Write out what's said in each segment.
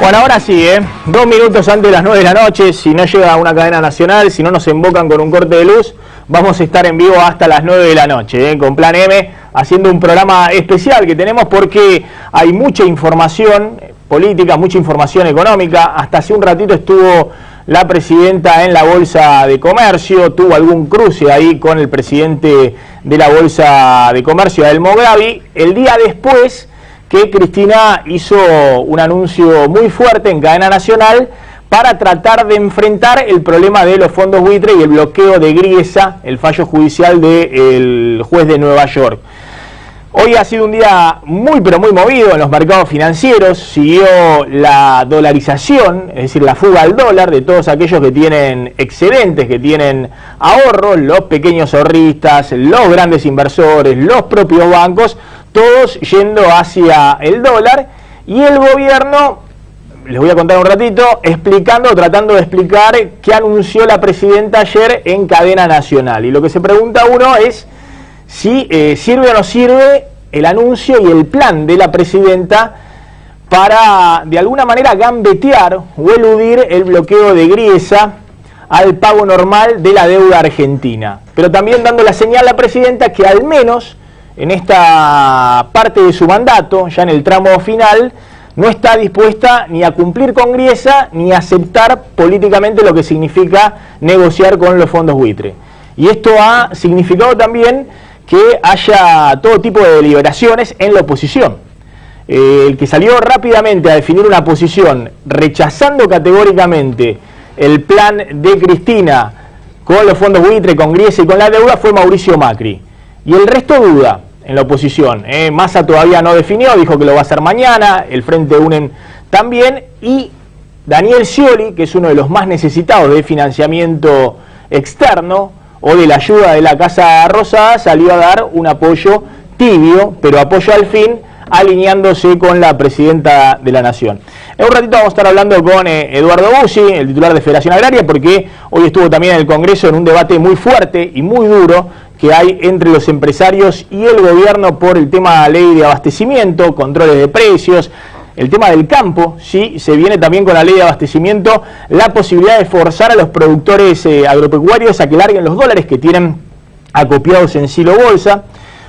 Bueno, ahora sí, 2 minutos antes de las 9 de la noche, si no llega una cadena nacional, si no nos embocan con un corte de luz, vamos a estar en vivo hasta las 9 de la noche, con Plan M, haciendo un programa especial que tenemos porque hay mucha información política, mucha información económica. Hasta hace un ratito estuvo la presidenta en la Bolsa de Comercio, tuvo algún cruce ahí con el presidente de la Bolsa de Comercio, Adelmo Gavi. El día después que Cristina hizo un anuncio muy fuerte en cadena nacional para tratar de enfrentar el problema de los fondos buitre y el bloqueo de Griesa, el fallo judicial del juez de Nueva York. Hoy ha sido un día muy pero muy movido en los mercados financieros. Siguió la dolarización, es decir, la fuga al dólar de todos aquellos que tienen excedentes, que tienen ahorros, los pequeños ahorristas, los grandes inversores, los propios bancos, todos yendo hacia el dólar, y el gobierno, les voy a contar un ratito, tratando de explicar qué anunció la presidenta ayer en cadena nacional. Y lo que se pregunta uno es si sirve o no sirve el anuncio y el plan de la presidenta para de alguna manera gambetear o eludir el bloqueo de Griesa al pago normal de la deuda argentina. Pero también dando la señal a la presidenta que al menos en esta parte de su mandato, ya en el tramo final, no está dispuesta ni a cumplir con Griesa ni a aceptar políticamente lo que significa negociar con los fondos buitre. Y esto ha significado también que haya todo tipo de deliberaciones en la oposición. El que salió rápidamente a definir una posición rechazando categóricamente el plan de Cristina con los fondos buitre, con Griesa y con la deuda fue Mauricio Macri. Y el resto duda en la oposición. Massa todavía no definió, dijo que lo va a hacer mañana, el Frente UNEN también, y Daniel Scioli, que es uno de los más necesitados de financiamiento externo o de la ayuda de la Casa Rosada, salió a dar un apoyo tibio, pero apoyo al fin, alineándose con la presidenta de la Nación. En un ratito vamos a estar hablando con Eduardo Bussi, el titular de Federación Agraria, porque hoy estuvo también en el Congreso en un debate muy fuerte y muy duro que hay entre los empresarios y el gobierno por el tema de la ley de abastecimiento, controles de precios, el tema del campo. Sí, se viene también con la ley de abastecimiento la posibilidad de forzar a los productores agropecuarios a que larguen los dólares que tienen acopiados en Silo Bolsa.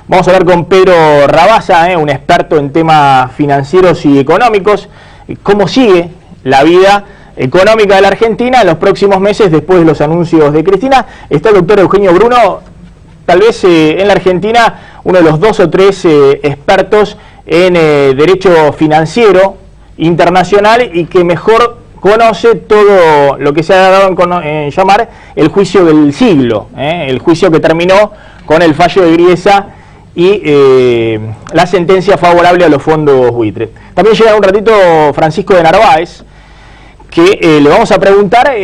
Vamos a hablar con Pedro Rabasa, un experto en temas financieros y económicos, cómo sigue la vida económica de la Argentina en los próximos meses después de los anuncios de Cristina. Está el doctor Eugenio Bruno, tal vez en la Argentina uno de los 2 o 3 expertos en derecho financiero internacional y que mejor conoce todo lo que se ha dado en llamar el juicio del siglo, el juicio que terminó con el fallo de Griesa y la sentencia favorable a los fondos buitre. También llega un ratito Francisco de Narváez, que le vamos a preguntar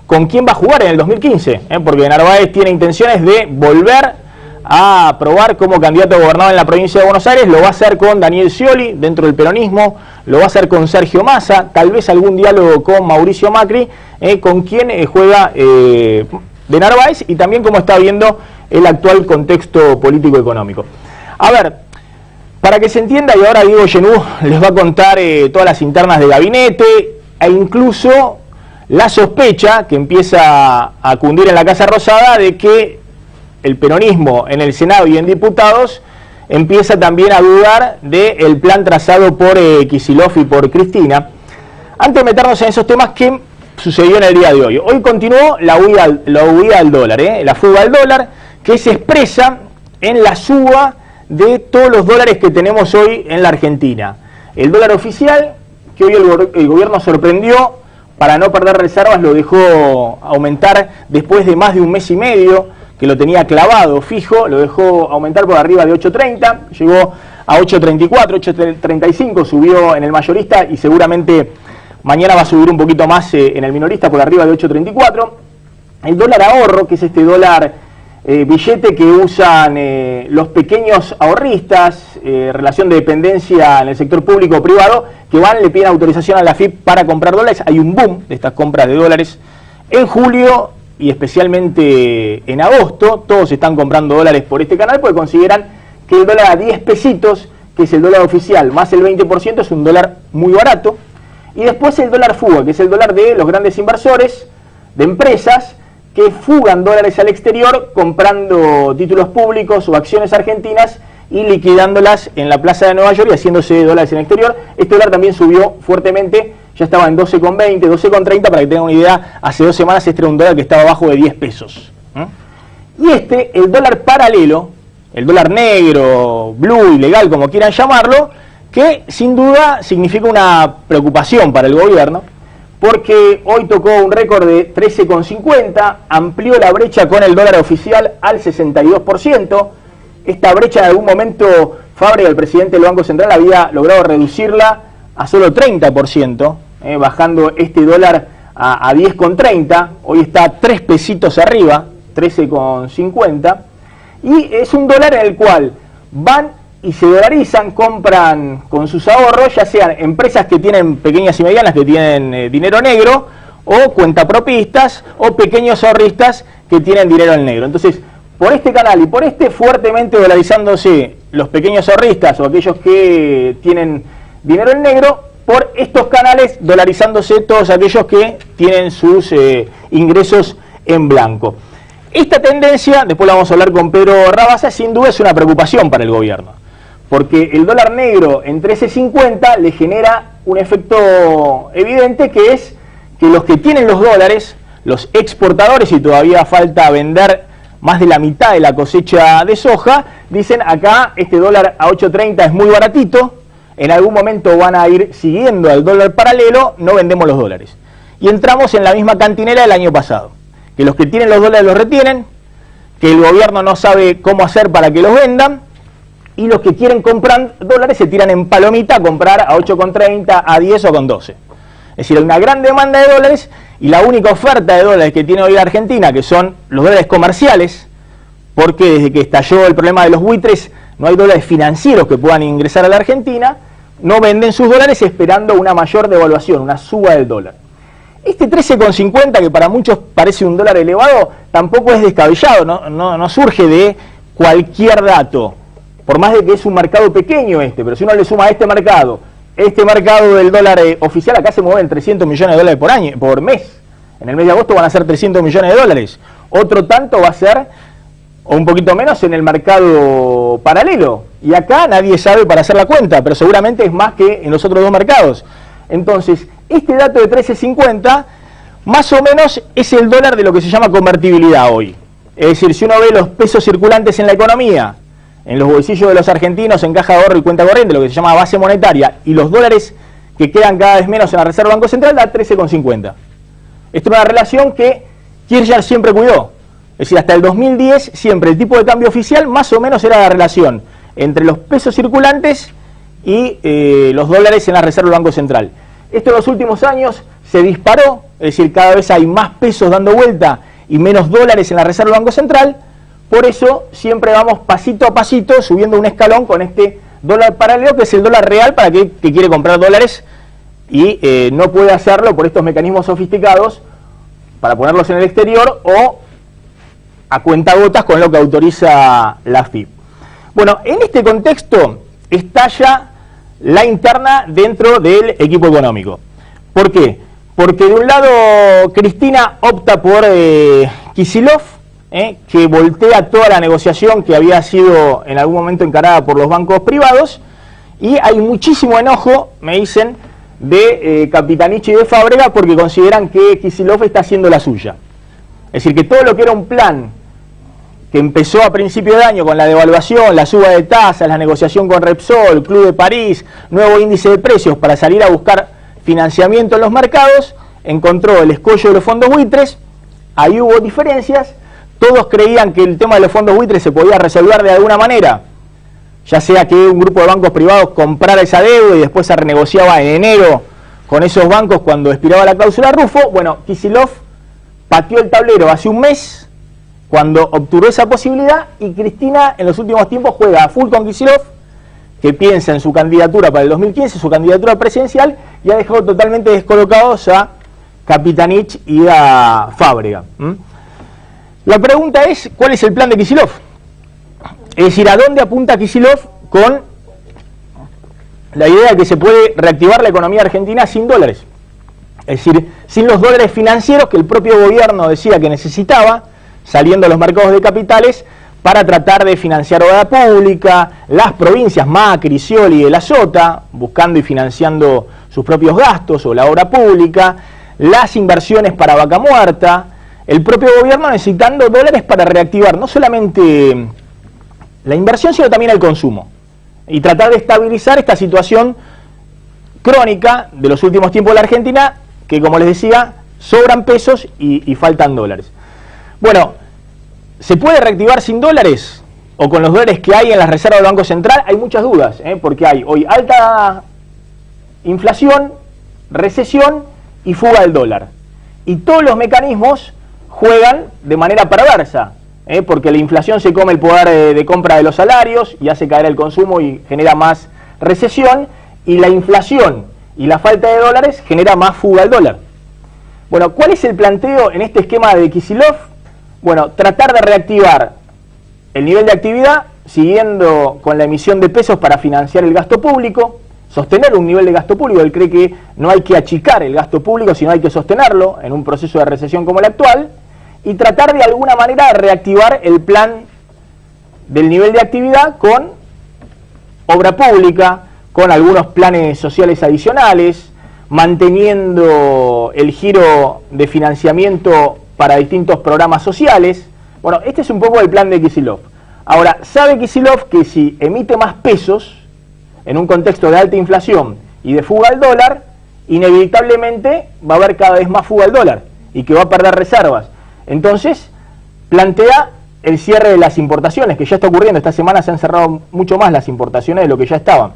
con quién va a jugar en el 2015, porque Narváez tiene intenciones de volver a probar como candidato a gobernador en la provincia de Buenos Aires. Lo va a hacer con Daniel Scioli dentro del peronismo, lo va a hacer con Sergio Massa, tal vez algún diálogo con Mauricio Macri, con quien juega de Narváez, y también cómo está viendo el actual contexto político-económico. A ver, para que se entienda, y ahora Diego Genú les va a contar todas las internas de gabinete e incluso la sospecha que empieza a cundir en la Casa Rosada de que el peronismo en el Senado y en diputados empieza también a dudar del plan trazado por Kicillof y por Cristina. Antes de meternos en esos temas, ¿qué sucedió en el día de hoy? Hoy continuó la huida al dólar, la fuga al dólar, que se expresa en la suba de todos los dólares que tenemos hoy en la Argentina. El dólar oficial, que hoy el gobierno sorprendió, para no perder reservas, lo dejó aumentar después de más de un mes y medio, que lo tenía clavado fijo, lo dejó aumentar por arriba de 8.30, llegó a 8.34, 8.35, subió en el mayorista y seguramente mañana va a subir un poquito más en el minorista por arriba de 8.34. El dólar ahorro, que es este dólar billete que usan los pequeños ahorristas, relación de dependencia en el sector público o privado, que le piden autorización a la AFIP para comprar dólares. Hay un boom de estas compras de dólares en julio y especialmente en agosto. Todos están comprando dólares por este canal porque consideran que el dólar a 10 pesitos, que es el dólar oficial, más el 20%, es un dólar muy barato. Y después el dólar fuga, que es el dólar de los grandes inversores, de empresas, que fugan dólares al exterior comprando títulos públicos o acciones argentinas y liquidándolas en la plaza de Nueva York y haciéndose dólares en el exterior. Este dólar también subió fuertemente, ya estaba en 12,20, 12,30, para que tengan una idea, hace 2 semanas este era un dólar que estaba abajo de 10 pesos. Y el dólar paralelo, el dólar negro, blue, ilegal, como quieran llamarlo, que sin duda significa una preocupación para el gobierno, porque hoy tocó un récord de 13,50, amplió la brecha con el dólar oficial al 62%. Esta brecha en algún momento Fábrega, el presidente del Banco Central, había logrado reducirla a solo 30%, bajando este dólar a 10,30, hoy está 3 pesitos arriba, 13,50, y es un dólar en el cual van y se dolarizan, compran con sus ahorros, ya sean empresas que tienen pequeñas y medianas, que tienen dinero negro, o cuentapropistas, o pequeños ahorristas que tienen dinero en negro. Entonces, por este canal y por este, fuertemente dolarizándose los pequeños ahorristas o aquellos que tienen dinero en negro, por estos canales dolarizándose todos aquellos que tienen sus ingresos en blanco. Esta tendencia, después la vamos a hablar con Pedro Rabasa, sin duda es una preocupación para el gobierno, porque el dólar negro en 13,50 le genera un efecto evidente, que es que los que tienen los dólares, los exportadores, y todavía falta vender más de la mitad de la cosecha de soja, dicen acá este dólar a 8,30 es muy baratito, en algún momento van a ir siguiendo al dólar paralelo, no vendemos los dólares. Y entramos en la misma cantinera del año pasado, que los que tienen los dólares los retienen, que el gobierno no sabe cómo hacer para que los vendan, y los que quieren comprar dólares se tiran en palomita a comprar a 8,30, a 10 o con 12. Es decir, hay una gran demanda de dólares, y la única oferta de dólares que tiene hoy la Argentina, que son los dólares comerciales, porque desde que estalló el problema de los buitres, no hay dólares financieros que puedan ingresar a la Argentina, no venden sus dólares esperando una mayor devaluación, una suba del dólar. Este 13,50, que para muchos parece un dólar elevado, tampoco es descabellado, no surge de cualquier dato, por más de que es un mercado pequeño pero si uno le suma a este mercado del dólar oficial, acá se mueven 300 millones de dólares por mes. En el mes de agosto van a ser 300 millones de dólares. Otro tanto va a ser, o un poquito menos, en el mercado paralelo. Y acá nadie sabe para hacer la cuenta, pero seguramente es más que en los otros dos mercados. Entonces, este dato de 13,50 más o menos es el dólar de lo que se llama convertibilidad hoy. Es decir, si uno ve los pesos circulantes en la economía, en los bolsillos de los argentinos, en caja de ahorro y cuenta corriente, lo que se llama base monetaria, y los dólares que quedan cada vez menos en la Reserva Banco Central, da 13,50. Esta es una relación que Kirchner siempre cuidó. Es decir, hasta el 2010 siempre el tipo de cambio oficial más o menos era la relación entre los pesos circulantes y los dólares en la Reserva Banco Central. Esto en los últimos años se disparó, es decir, cada vez hay más pesos dando vuelta y menos dólares en la Reserva Banco Central. Por eso siempre vamos pasito a pasito subiendo un escalón con este dólar paralelo, que es el dólar real para aquel que quiere comprar dólares y no puede hacerlo por estos mecanismos sofisticados para ponerlos en el exterior o a cuentagotas con lo que autoriza la AFIP. Bueno, en este contexto estalla la interna dentro del equipo económico. ¿Por qué? Porque de un lado Cristina opta por Kicillof, que voltea toda la negociación que había sido en algún momento encarada por los bancos privados, y hay muchísimo enojo, me dicen, de Capitanich y de Fábrega, porque consideran que Kicillof está haciendo la suya. Es decir, que todo lo que era un plan que empezó a principio de año con la devaluación, la suba de tasas, la negociación con Repsol, Club de París, nuevo índice de precios para salir a buscar financiamiento en los mercados, encontró el escollo de los fondos buitres. Ahí hubo diferencias, todos creían que el tema de los fondos buitres se podía resolver de alguna manera, ya sea que un grupo de bancos privados comprara esa deuda y después se renegociaba en enero con esos bancos cuando expiraba la cláusula Rufo. Bueno, Kicillof pateó el tablero hace un mes cuando obtuvo esa posibilidad, y Cristina en los últimos tiempos juega a full con Kicillof, que piensa en su candidatura para el 2015, su candidatura presidencial, y ha dejado totalmente descolocados a Capitanich y a Fábrega. La pregunta es, ¿cuál es el plan de Kicillof? Es decir, ¿a dónde apunta Kicillof con la idea de que se puede reactivar la economía argentina sin dólares. Es decir, sin los dólares financieros que el propio gobierno decía que necesitaba, saliendo a los mercados de capitales, para tratar de financiar obra pública, las provincias Macri, Scioli y de la Sota, buscando y financiando sus propios gastos o la obra pública, las inversiones para Vaca Muerta, el propio gobierno necesitando dólares para reactivar no solamente la inversión, sino también el consumo, y tratar de estabilizar esta situación crónica de los últimos tiempos de la Argentina, que como les decía, sobran pesos y faltan dólares. Bueno, ¿se puede reactivar sin dólares? ¿O con los dólares que hay en las reservas del Banco Central? Hay muchas dudas, porque hay hoy alta inflación, recesión y fuga del dólar. Y todos los mecanismos juegan de manera perversa, porque la inflación se come el poder de compra de los salarios y hace caer el consumo y genera más recesión, y la inflación y la falta de dólares genera más fuga al dólar. Bueno, ¿cuál es el planteo en este esquema de Kicillof? Bueno, tratar de reactivar el nivel de actividad siguiendo con la emisión de pesos para financiar el gasto público, sostener un nivel de gasto público. Él cree que no hay que achicar el gasto público, sino hay que sostenerlo en un proceso de recesión como el actual, y tratar de alguna manera de reactivar el plan del nivel de actividad con obra pública, con algunos planes sociales adicionales, manteniendo el giro de financiamiento para distintos programas sociales. Bueno, este es un poco el plan de Kicillof. Ahora, sabe Kicillof que si emite más pesos en un contexto de alta inflación y de fuga al dólar, inevitablemente va a haber cada vez más fuga al dólar y que va a perder reservas. Entonces, plantea el cierre de las importaciones, que ya está ocurriendo. Esta semana se han cerrado mucho más las importaciones de lo que ya estaban.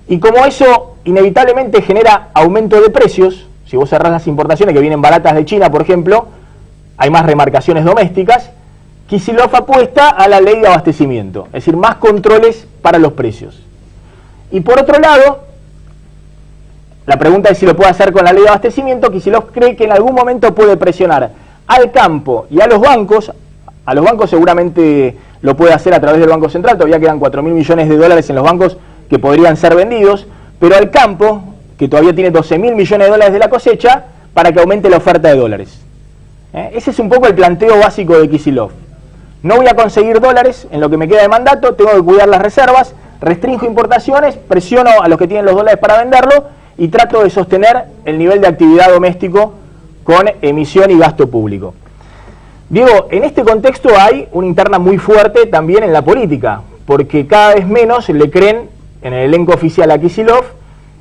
Y como eso inevitablemente genera aumento de precios, si vos cerrás las importaciones que vienen baratas de China, por ejemplo, hay más remarcaciones domésticas, Kicillof apuesta a la ley de abastecimiento, es decir, más controles para los precios. Y por otro lado, la pregunta es si lo puede hacer con la ley de abastecimiento. Kicillof cree que en algún momento puede presionar al campo y a los bancos seguramente lo puede hacer a través del Banco Central, todavía quedan 4.000 millones de dólares en los bancos que podrían ser vendidos, pero al campo, que todavía tiene 12.000 millones de dólares de la cosecha, para que aumente la oferta de dólares. Ese es un poco el planteo básico de Kicillof. No voy a conseguir dólares en lo que me queda de mandato, tengo que cuidar las reservas, restringo importaciones, presiono a los que tienen los dólares para venderlo y trato de sostener el nivel de actividad doméstico con emisión y gasto público. Diego, en este contexto hay una interna muy fuerte también en la política, porque cada vez menos le creen en el elenco oficial a Kicillof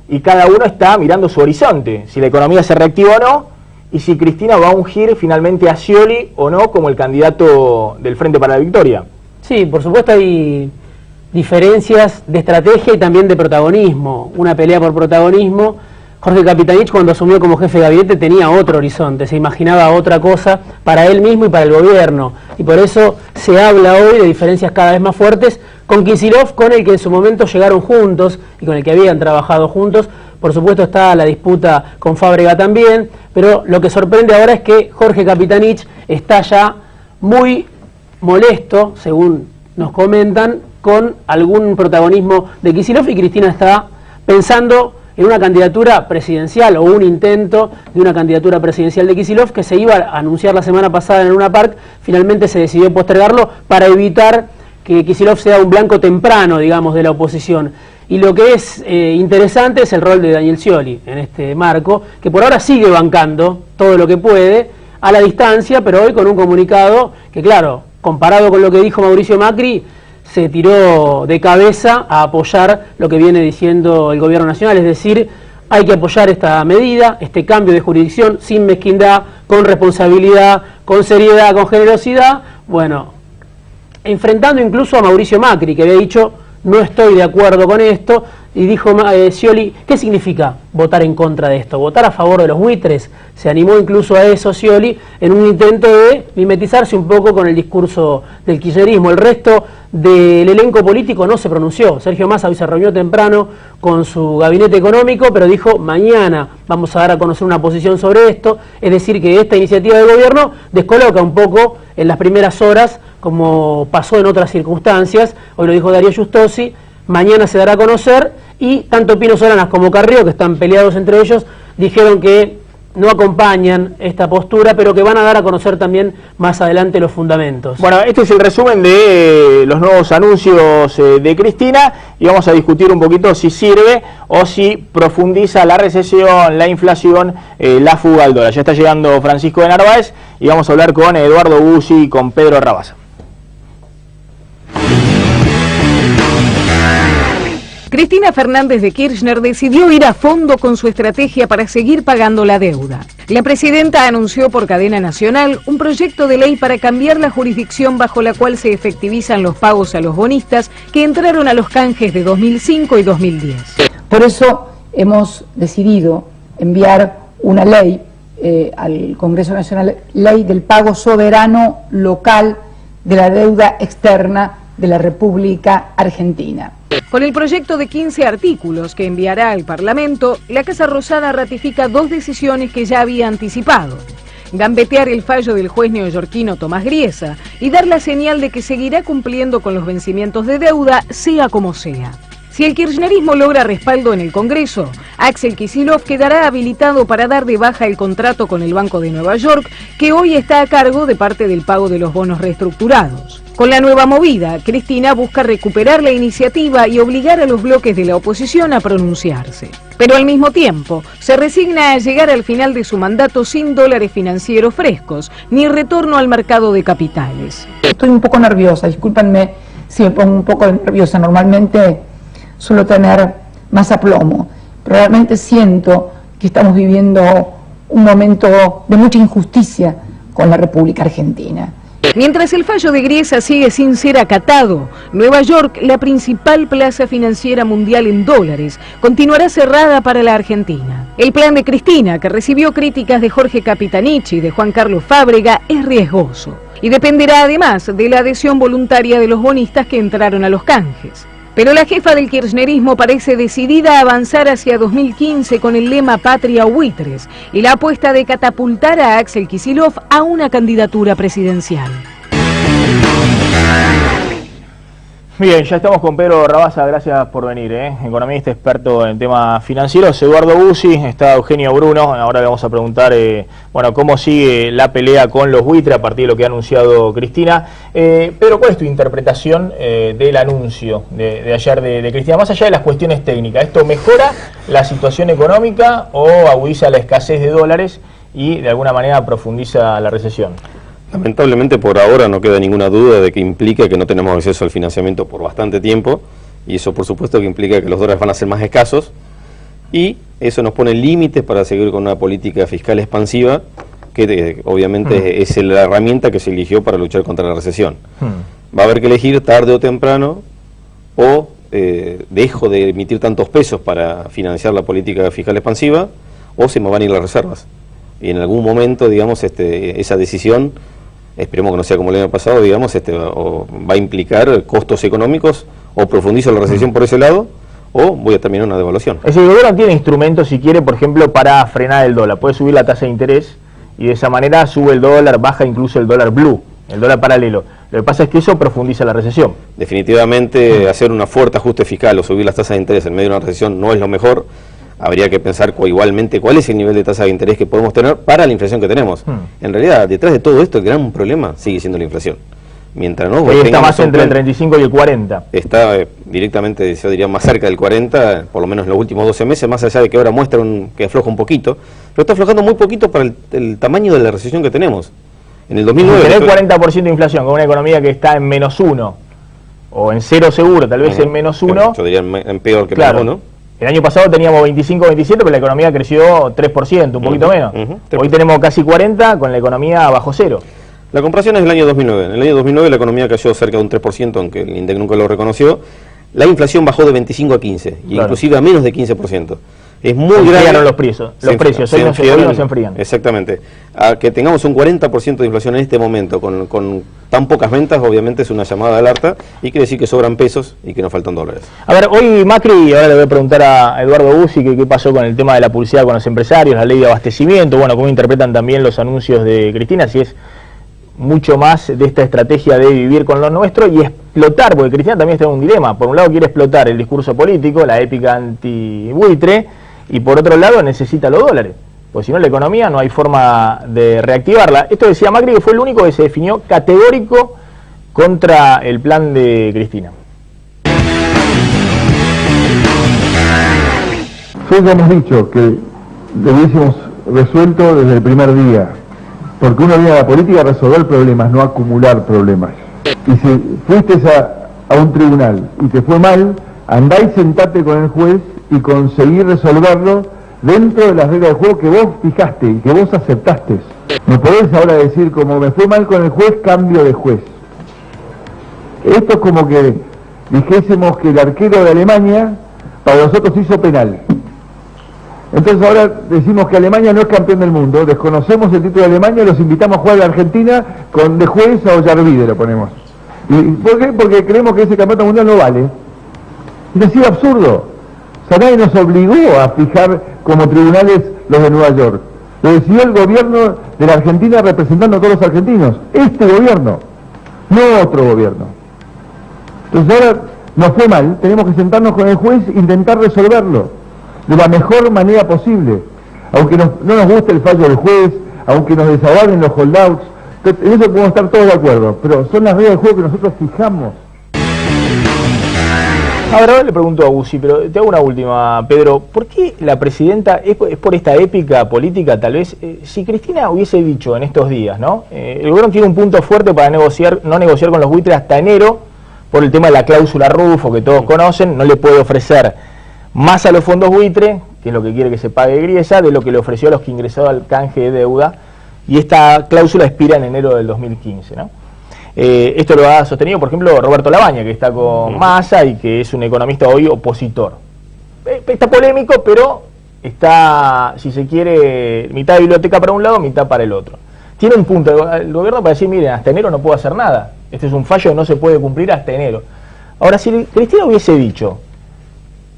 y cada uno está mirando su horizonte, si la economía se reactiva o no, y si Cristina va a ungir finalmente a Scioli o no como el candidato del Frente para la Victoria. Sí, por supuesto hay diferencias de estrategia y también de protagonismo, una pelea por protagonismo. Jorge Capitanich, cuando asumió como jefe de gabinete, tenía otro horizonte, se imaginaba otra cosa para él mismo y para el gobierno, y por eso se habla hoy de diferencias cada vez más fuertes con Kicillof, con el que en su momento llegaron juntos y con el que habían trabajado juntos. Por supuesto está la disputa con Fábrega también, pero lo que sorprende ahora es que Jorge Capitanich está ya muy molesto, según nos comentan, con algún protagonismo de Kicillof, y Cristina está pensando en una candidatura presidencial o un intento de una candidatura presidencial de Kicillof que se iba a anunciar la semana pasada en Luna Park. Finalmente se decidió postergarlo para evitar que Kicillof sea un blanco temprano, digamos, de la oposición. Y lo que es interesante es el rol de Daniel Scioli en este marco, que por ahora sigue bancando todo lo que puede a la distancia, pero hoy con un comunicado que, claro, comparado con lo que dijo Mauricio Macri, se tiró de cabeza a apoyar lo que viene diciendo el gobierno nacional, es decir, hay que apoyar esta medida, este cambio de jurisdicción sin mezquindad, con responsabilidad, con seriedad, con generosidad. Bueno, enfrentando incluso a Mauricio Macri, que había dicho no estoy de acuerdo con esto, y dijo Scioli, ¿qué significa votar en contra de esto? ¿Votar a favor de los buitres? Se animó incluso a eso Scioli en un intento de mimetizarse un poco con el discurso del kirchnerismo. El resto del elenco político no se pronunció. Sergio Massa hoy se reunió temprano con su gabinete económico, pero dijo mañana vamos a dar a conocer una posición sobre esto, es decir que esta iniciativa del gobierno descoloca un poco en las primeras horas, como pasó en otras circunstancias. Hoy lo dijo Darío Justosi, mañana se dará a conocer, y tanto Pino Solanas como Carrió, que están peleados entre ellos, dijeron que no acompañan esta postura, pero que van a dar a conocer también más adelante los fundamentos. Bueno, este es el resumen de los nuevos anuncios de Cristina, y vamos a discutir un poquito si sirve o si profundiza la recesión, la inflación, la fuga al dólar. Ya está llegando Francisco de Narváez y vamos a hablar con Eduardo Bussi y con Pedro Rabasa. Cristina Fernández de Kirchner decidió ir a fondo con su estrategia para seguir pagando la deuda. La presidenta anunció por cadena nacional un proyecto de ley para cambiar la jurisdicción bajo la cual se efectivizan los pagos a los bonistas que entraron a los canjes de 2005 y 2010. Por eso hemos decidido enviar una ley al Congreso Nacional, ley del pago soberano local de la deuda externa de la República Argentina. Con el proyecto de 15 artículos que enviará al Parlamento, la Casa Rosada ratifica 2 decisiones que ya había anticipado: gambetear el fallo del juez neoyorquino Tomás Griesa y dar la señal de que seguirá cumpliendo con los vencimientos de deuda, sea como sea. Si el kirchnerismo logra respaldo en el Congreso, Axel Kicillof quedará habilitado para dar de baja el contrato con el Banco de Nueva York, que hoy está a cargo de parte del pago de los bonos reestructurados. Con la nueva movida, Cristina busca recuperar la iniciativa y obligar a los bloques de la oposición a pronunciarse. Pero al mismo tiempo, se resigna a llegar al final de su mandato sin dólares financieros frescos, ni retorno al mercado de capitales. Estoy un poco nerviosa, discúlpenme si me pongo un poco nerviosa, normalmente suelo tener más aplomo, pero realmente siento que estamos viviendo un momento de mucha injusticia con la República Argentina. Mientras el fallo de Griesa sigue sin ser acatado, Nueva York, la principal plaza financiera mundial en dólares, continuará cerrada para la Argentina. El plan de Cristina, que recibió críticas de Jorge Capitanich y de Juan Carlos Fábrega, es riesgoso y dependerá además de la adhesión voluntaria de los bonistas que entraron a los canjes. Pero la jefa del kirchnerismo parece decidida a avanzar hacia 2015 con el lema Patria o Buitres y la apuesta de catapultar a Axel Kicillof a una candidatura presidencial. Bien, ya estamos con Pedro Rabasa, gracias por venir, economista experto en temas financieros. Eduardo Bussi, está Eugenio Bruno, ahora le vamos a preguntar bueno, cómo sigue la pelea con los buitres a partir de lo que ha anunciado Cristina. Pedro, ¿cuál es tu interpretación del anuncio de ayer de Cristina? Más allá de las cuestiones técnicas, ¿esto mejora la situación económica o agudiza la escasez de dólares y de alguna manera profundiza la recesión? Lamentablemente por ahora no queda ninguna duda de que implica que no tenemos acceso al financiamiento por bastante tiempo, y eso por supuesto que implica que los dólares van a ser más escasos, y eso nos pone límites para seguir con una política fiscal expansiva que obviamente es la herramienta que se eligió para luchar contra la recesión. Va a haber que elegir tarde o temprano, o dejo de emitir tantos pesos para financiar la política fiscal expansiva, o se me van a ir las reservas. Y en algún momento, digamos, esa decisión, esperemos que no sea como el año pasado, digamos, o va a implicar costos económicos, o profundizo la recesión por ese lado, o voy a terminar una devaluación. Es decir, el gobierno tiene instrumentos, si quiere, por ejemplo, para frenar el dólar. Puede subir la tasa de interés y de esa manera sube el dólar, baja incluso el dólar blue, el dólar paralelo. Lo que pasa es que eso profundiza la recesión. Definitivamente, hacer un fuerte ajuste fiscal o subir las tasas de interés en medio de una recesión no es lo mejor. Habría que pensar igualmente cuál es el nivel de tasa de interés que podemos tener para la inflación que tenemos. En realidad, detrás de todo esto, el gran problema sigue siendo la inflación. Mientras no hoy está más entre el 35 y el 40. Está directamente, yo diría, más cerca del 40, por lo menos en los últimos 12 meses, más allá de que ahora muestra que afloja un poquito, pero está aflojando muy poquito para el tamaño de la recesión que tenemos. En el 2009... Tener 40% de inflación con una economía que está en -1, o en 0 seguro, tal vez en -1... Yo diría en peor que claro, -1. El año pasado teníamos 25, 27, pero la economía creció 3%, un poquito menos. Hoy tenemos casi 40 con la economía bajo cero. La comparación es del año 2009. En el año 2009 la economía cayó cerca de un 3%, aunque el INDEC nunca lo reconoció. La inflación bajó de 25 a 15, y inclusive a menos de 15%. Es muy grave. Los precios hoy no se enfrían. Exactamente. A que tengamos un 40% de inflación en este momento, con tan pocas ventas, obviamente es una llamada de alerta, y quiere decir que sobran pesos y que nos faltan dólares. A ver, hoy Macri, ahora le voy a preguntar a Eduardo Bussi qué pasó con el tema de la publicidad con los empresarios, la ley de abastecimiento, bueno, cómo interpretan también los anuncios de Cristina, si es mucho más de esta estrategia de vivir con lo nuestro y explotar, porque Cristina también está en un dilema. Por un lado quiere explotar el discurso político, la épica anti-buitre, y por otro lado necesita los dólares, pues si no la economía no hay forma de reactivarla. Esto decía Macri, que fue el único que se definió categórico contra el plan de Cristina. Siempre hemos dicho que lo hubiésemos resuelto desde el primer día, porque uno viene a la política a resolver problemas, no a acumular problemas. Y si fuiste a un tribunal y te fue mal, andá y sentate con el juez y conseguí resolverlo dentro de las reglas del juego que vos fijaste y que vos aceptaste. No podés ahora decir, como me fue mal con el juez, cambio de juez. Esto es como que dijésemos que el arquero de Alemania para nosotros hizo penal. Entonces ahora decimos que Alemania no es campeón del mundo, desconocemos el título de Alemania y los invitamos a jugar a la Argentina de juez a Ollarvide lo ponemos. ¿Y por qué? Porque creemos que ese campeonato mundial no vale. Es así absurdo. O sea, nadie nos obligó a fijar como tribunales los de Nueva York. Lo decidió el gobierno de la Argentina representando a todos los argentinos. Este gobierno, no otro gobierno. Entonces ahora nos fue mal, tenemos que sentarnos con el juez e intentar resolverlo de la mejor manera posible, aunque no nos guste el fallo del juez, aunque nos desavalen los holdouts, en eso podemos estar todos de acuerdo, pero son las reglas del juego que nosotros fijamos. Ahora le pregunto a Bussi, pero te hago una última, Pedro. ¿Por qué la presidenta, es por esta épica política tal vez, si Cristina hubiese dicho en estos días, ¿no? El gobierno tiene un punto fuerte para no negociar con los buitres hasta enero, por el tema de la cláusula Rufo que todos conocen, no le puede ofrecer más a los fondos buitre, que es lo que quiere que se pague Griesa, de lo que le ofreció a los que ingresaron al canje de deuda, y esta cláusula expira en enero del 2015, ¿no? Esto lo ha sostenido, por ejemplo, Roberto Labaña, que está con Massa y que es un economista hoy opositor. Está polémico, pero está, si se quiere, mitad de biblioteca para un lado, mitad para el otro. Tiene un punto el gobierno para decir, miren, hasta enero no puedo hacer nada. Este es un fallo que no se puede cumplir hasta enero. Ahora, si Cristina hubiese dicho,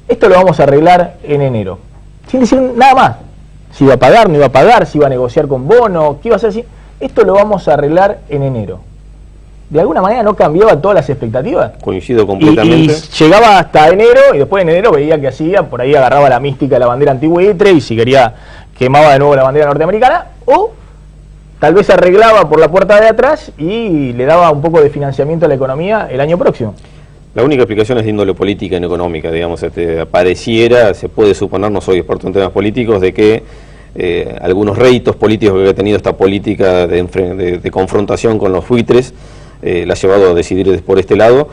esto lo vamos a arreglar en enero, sin decir nada más, si iba a pagar, no iba a pagar, si iba a negociar con bono, qué iba a hacer así, esto lo vamos a arreglar en enero. ¿De alguna manera no cambiaba todas las expectativas? Coincido completamente. Y llegaba hasta enero, y después en enero veía que hacía, por ahí agarraba la mística de la bandera antibuitre, y si quería, quemaba de nuevo la bandera norteamericana, o tal vez arreglaba por la puerta de atrás y le daba un poco de financiamiento a la economía el año próximo. La única explicación es de índole política y no económica, digamos. Pareciera, se puede suponer, no soy experto en temas políticos, de que algunos réditos políticos que ha tenido esta política de confrontación con los buitres la ha llevado a decidir por este lado,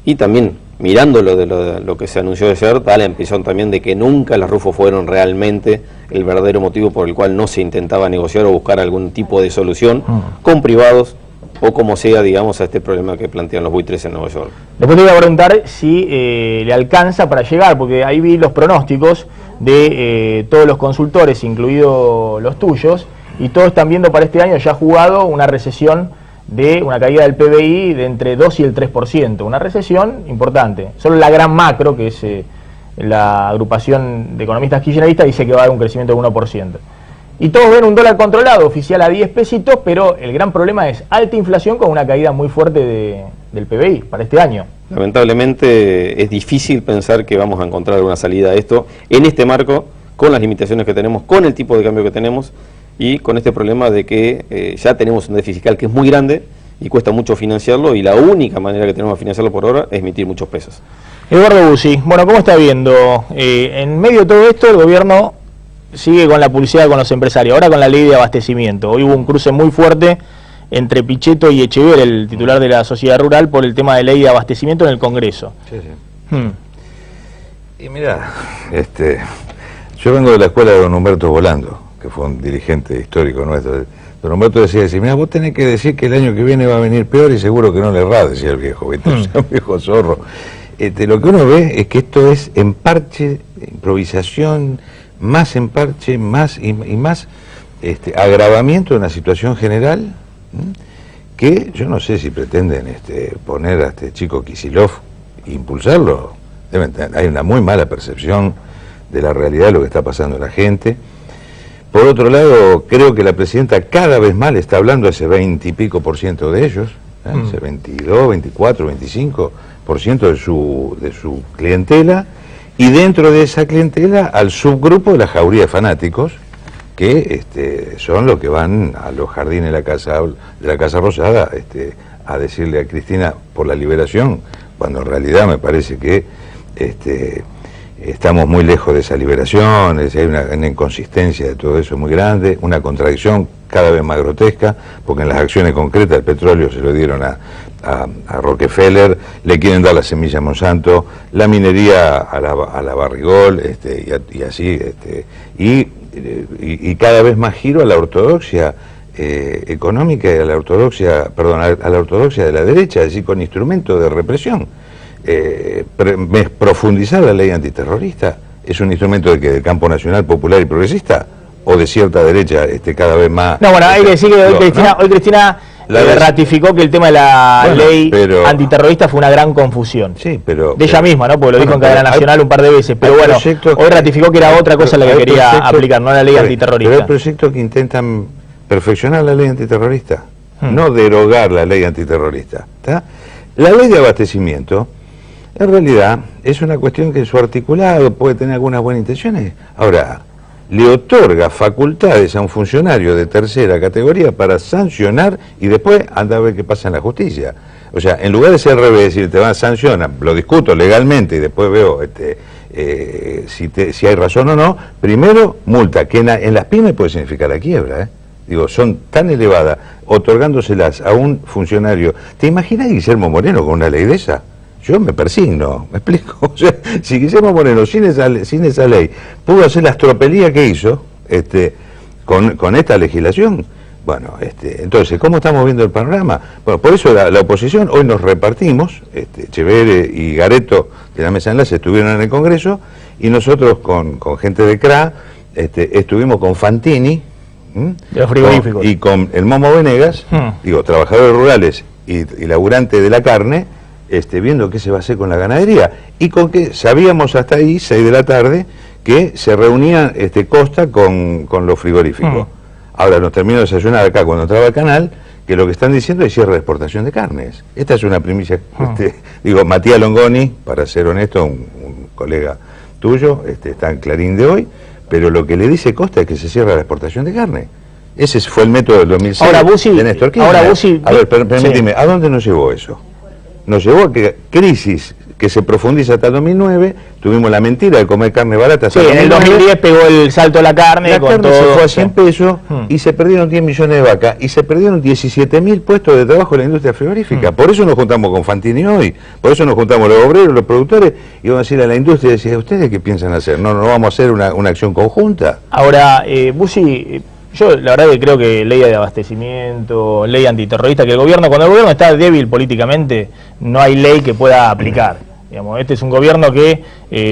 y también mirándolo de lo que se anunció de ayer, da la impresión también de que nunca las Rufo fueron realmente el verdadero motivo por el cual no se intentaba negociar o buscar algún tipo de solución con privados, o como sea, digamos, a este problema que plantean los buitres en Nueva York. Después te voy a preguntar si le alcanza para llegar, porque ahí vi los pronósticos de todos los consultores, incluidos los tuyos, y todos están viendo para este año ya jugado una recesión de una caída del PBI de entre 2 y el 3%, una recesión importante. Solo la Gran Macro, que es la agrupación de economistas kirchneristas, dice que va a haber un crecimiento de 1%. Y todos ven un dólar controlado oficial a 10 pesitos, pero el gran problema es alta inflación con una caída muy fuerte del PBI para este año. Lamentablemente es difícil pensar que vamos a encontrar una salida a esto en este marco, con las limitaciones que tenemos, con el tipo de cambio que tenemos y con este problema de que ya tenemos un déficit fiscal que es muy grande y cuesta mucho financiarlo, y la única manera que tenemos de financiarlo por ahora es emitir muchos pesos. Eduardo Bussi, bueno, ¿cómo está viendo? En medio de todo esto el gobierno sigue con la publicidad con los empresarios, ahora con la ley de abastecimiento. Hoy hubo un cruce muy fuerte entre Pichetto y Echever, el titular de la Sociedad Rural, por el tema de ley de abastecimiento en el Congreso. Sí, sí. Y mira, yo vengo de la escuela de don Humberto Volando, que fue un dirigente histórico nuestro. Don Humberto decía, mira, vos tenés que decir que el año que viene va a venir peor y seguro que no le errás, decía el viejo, ¿viste? O sea, un viejo zorro. Lo que uno ve es que esto es emparche, improvisación, más emparche, más y más agravamiento de una situación general, que yo no sé si pretenden poner a este chico Kicillof, impulsarlo. Hay una muy mala percepción de la realidad de lo que está pasando a la gente, Por otro lado, creo que la presidenta cada vez más le está hablando a ese 20 y pico % de ellos, ese 22, 24, 25% de su clientela, y dentro de esa clientela al subgrupo de la jauría de fanáticos, que son los que van a los jardines de la Casa Rosada a decirle a Cristina por la liberación, cuando en realidad me parece que estamos muy lejos de esa liberación. Hay una inconsistencia de todo eso muy grande, una contradicción cada vez más grotesca, porque en las acciones concretas el petróleo se lo dieron a Rockefeller, le quieren dar la semilla a Monsanto, la minería a la Barrigol, y así, y cada vez más giro a la ortodoxia económica y a la ortodoxia, a la ortodoxia de la derecha, es decir, con instrumentos de represión. Profundizar la ley antiterrorista es un instrumento del campo nacional, popular y progresista, o de cierta derecha cada vez más. No, bueno, hay que decir que hoy Cristina ratificó que el tema de la ley antiterrorista fue una gran confusión. Sí, pero de ella misma, ¿no? Porque lo dijo en cadena nacional un par de veces, pero bueno, hoy ratificó que era otra cosa la que quería aplicar, no la ley antiterrorista. Pero hay proyectos que intentan perfeccionar la ley antiterrorista, no derogar la ley antiterrorista. ¿Tá? La ley de abastecimiento, en realidad, es una cuestión que su articulado puede tener algunas buenas intenciones. Ahora, le otorga facultades a un funcionario de tercera categoría para sancionar y después anda a ver qué pasa en la justicia. O sea, en lugar de ser al revés, decir te van a sancionar, lo discuto legalmente y después veo si hay razón o no, primero multa, que en las pymes puede significar la quiebra, Digo, son tan elevadas, otorgándoselas a un funcionario. ¿Te imaginas Guillermo Moreno con una ley de esa? Yo me persigno, ¿me explico? O sea, si Guillermo Moreno sin esa ley pudo hacer la estropelía que hizo con esta legislación, bueno, entonces, ¿cómo estamos viendo el panorama? Bueno, por eso la oposición, hoy nos repartimos, Chevere y Gareto de la mesa de enlace estuvieron en el Congreso, y nosotros con gente de CRA estuvimos con Fantini, de los frigoríficos, y con el Momo Venegas, digo, trabajadores rurales y laburantes de la carne, viendo qué se va a hacer con la ganadería, y con que sabíamos hasta ahí, 6 de la tarde, que se reunía Costa con los frigoríficos. Ahora nos terminó de desayunar acá cuando entraba al canal, que lo que están diciendo es cierre de exportación de carnes. Esta es una primicia, digo, Matías Longoni, para ser honesto, un colega tuyo, está en Clarín de hoy, pero lo que le dice Costa es que se cierra la exportación de carne. Ese fue el método del 2006 de Néstor Kirchner. Ahora Bussi, a ver, permíteme, ¿a dónde nos llevó eso? Nos llevó a que crisis que se profundiza hasta el 2009, tuvimos la mentira de comer carne barata. Sí, en el 2010 pegó el salto a la carne. La carne se fue a 100 pesos y se perdieron 10 millones de vacas y se perdieron 17.000 puestos de trabajo en la industria frigorífica. Por eso nos juntamos con Fantini hoy, por eso nos juntamos los obreros, los productores, y vamos a decir a la industria, decir, ¿ustedes qué piensan hacer? ¿No vamos a hacer una acción conjunta? Ahora, Bussi, yo la verdad que creo que ley de abastecimiento, ley antiterrorista, que el gobierno, cuando el gobierno está débil políticamente, no hay ley que pueda aplicar. Digamos, este es un gobierno que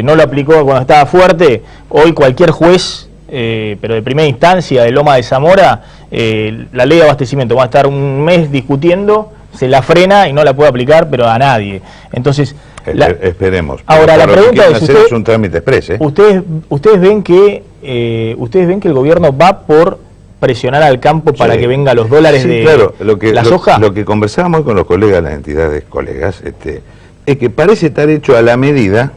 no lo aplicó cuando estaba fuerte. Hoy cualquier juez, pero de primera instancia, de Loma de Zamora, la ley de abastecimiento va a estar un mes discutiendo, se la frena y no la puede aplicar, pero a nadie. Entonces, esperemos. Ahora la pregunta es un trámite express, ustedes ven que el gobierno va por presionar al campo para que vengan los dólares de la soja. Lo que conversábamos con los colegas, las entidades colegas, es que parece estar hecho a la medida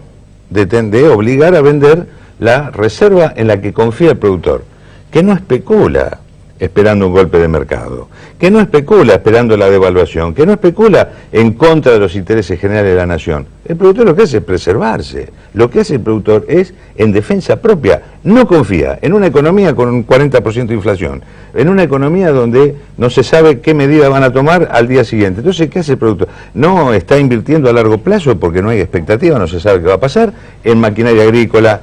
de obligar a vender la reserva en la que confía el productor, que no especula esperando un golpe de mercado, que no especula esperando la devaluación, que no especula en contra de los intereses generales de la nación. El productor lo que hace es preservarse, lo que hace el productor es en defensa propia, no confía en una economía con un 40% de inflación, en una economía donde no se sabe qué medidas van a tomar al día siguiente. Entonces, ¿qué hace el productor? No está invirtiendo a largo plazo porque no hay expectativa, no se sabe qué va a pasar, en maquinaria agrícola,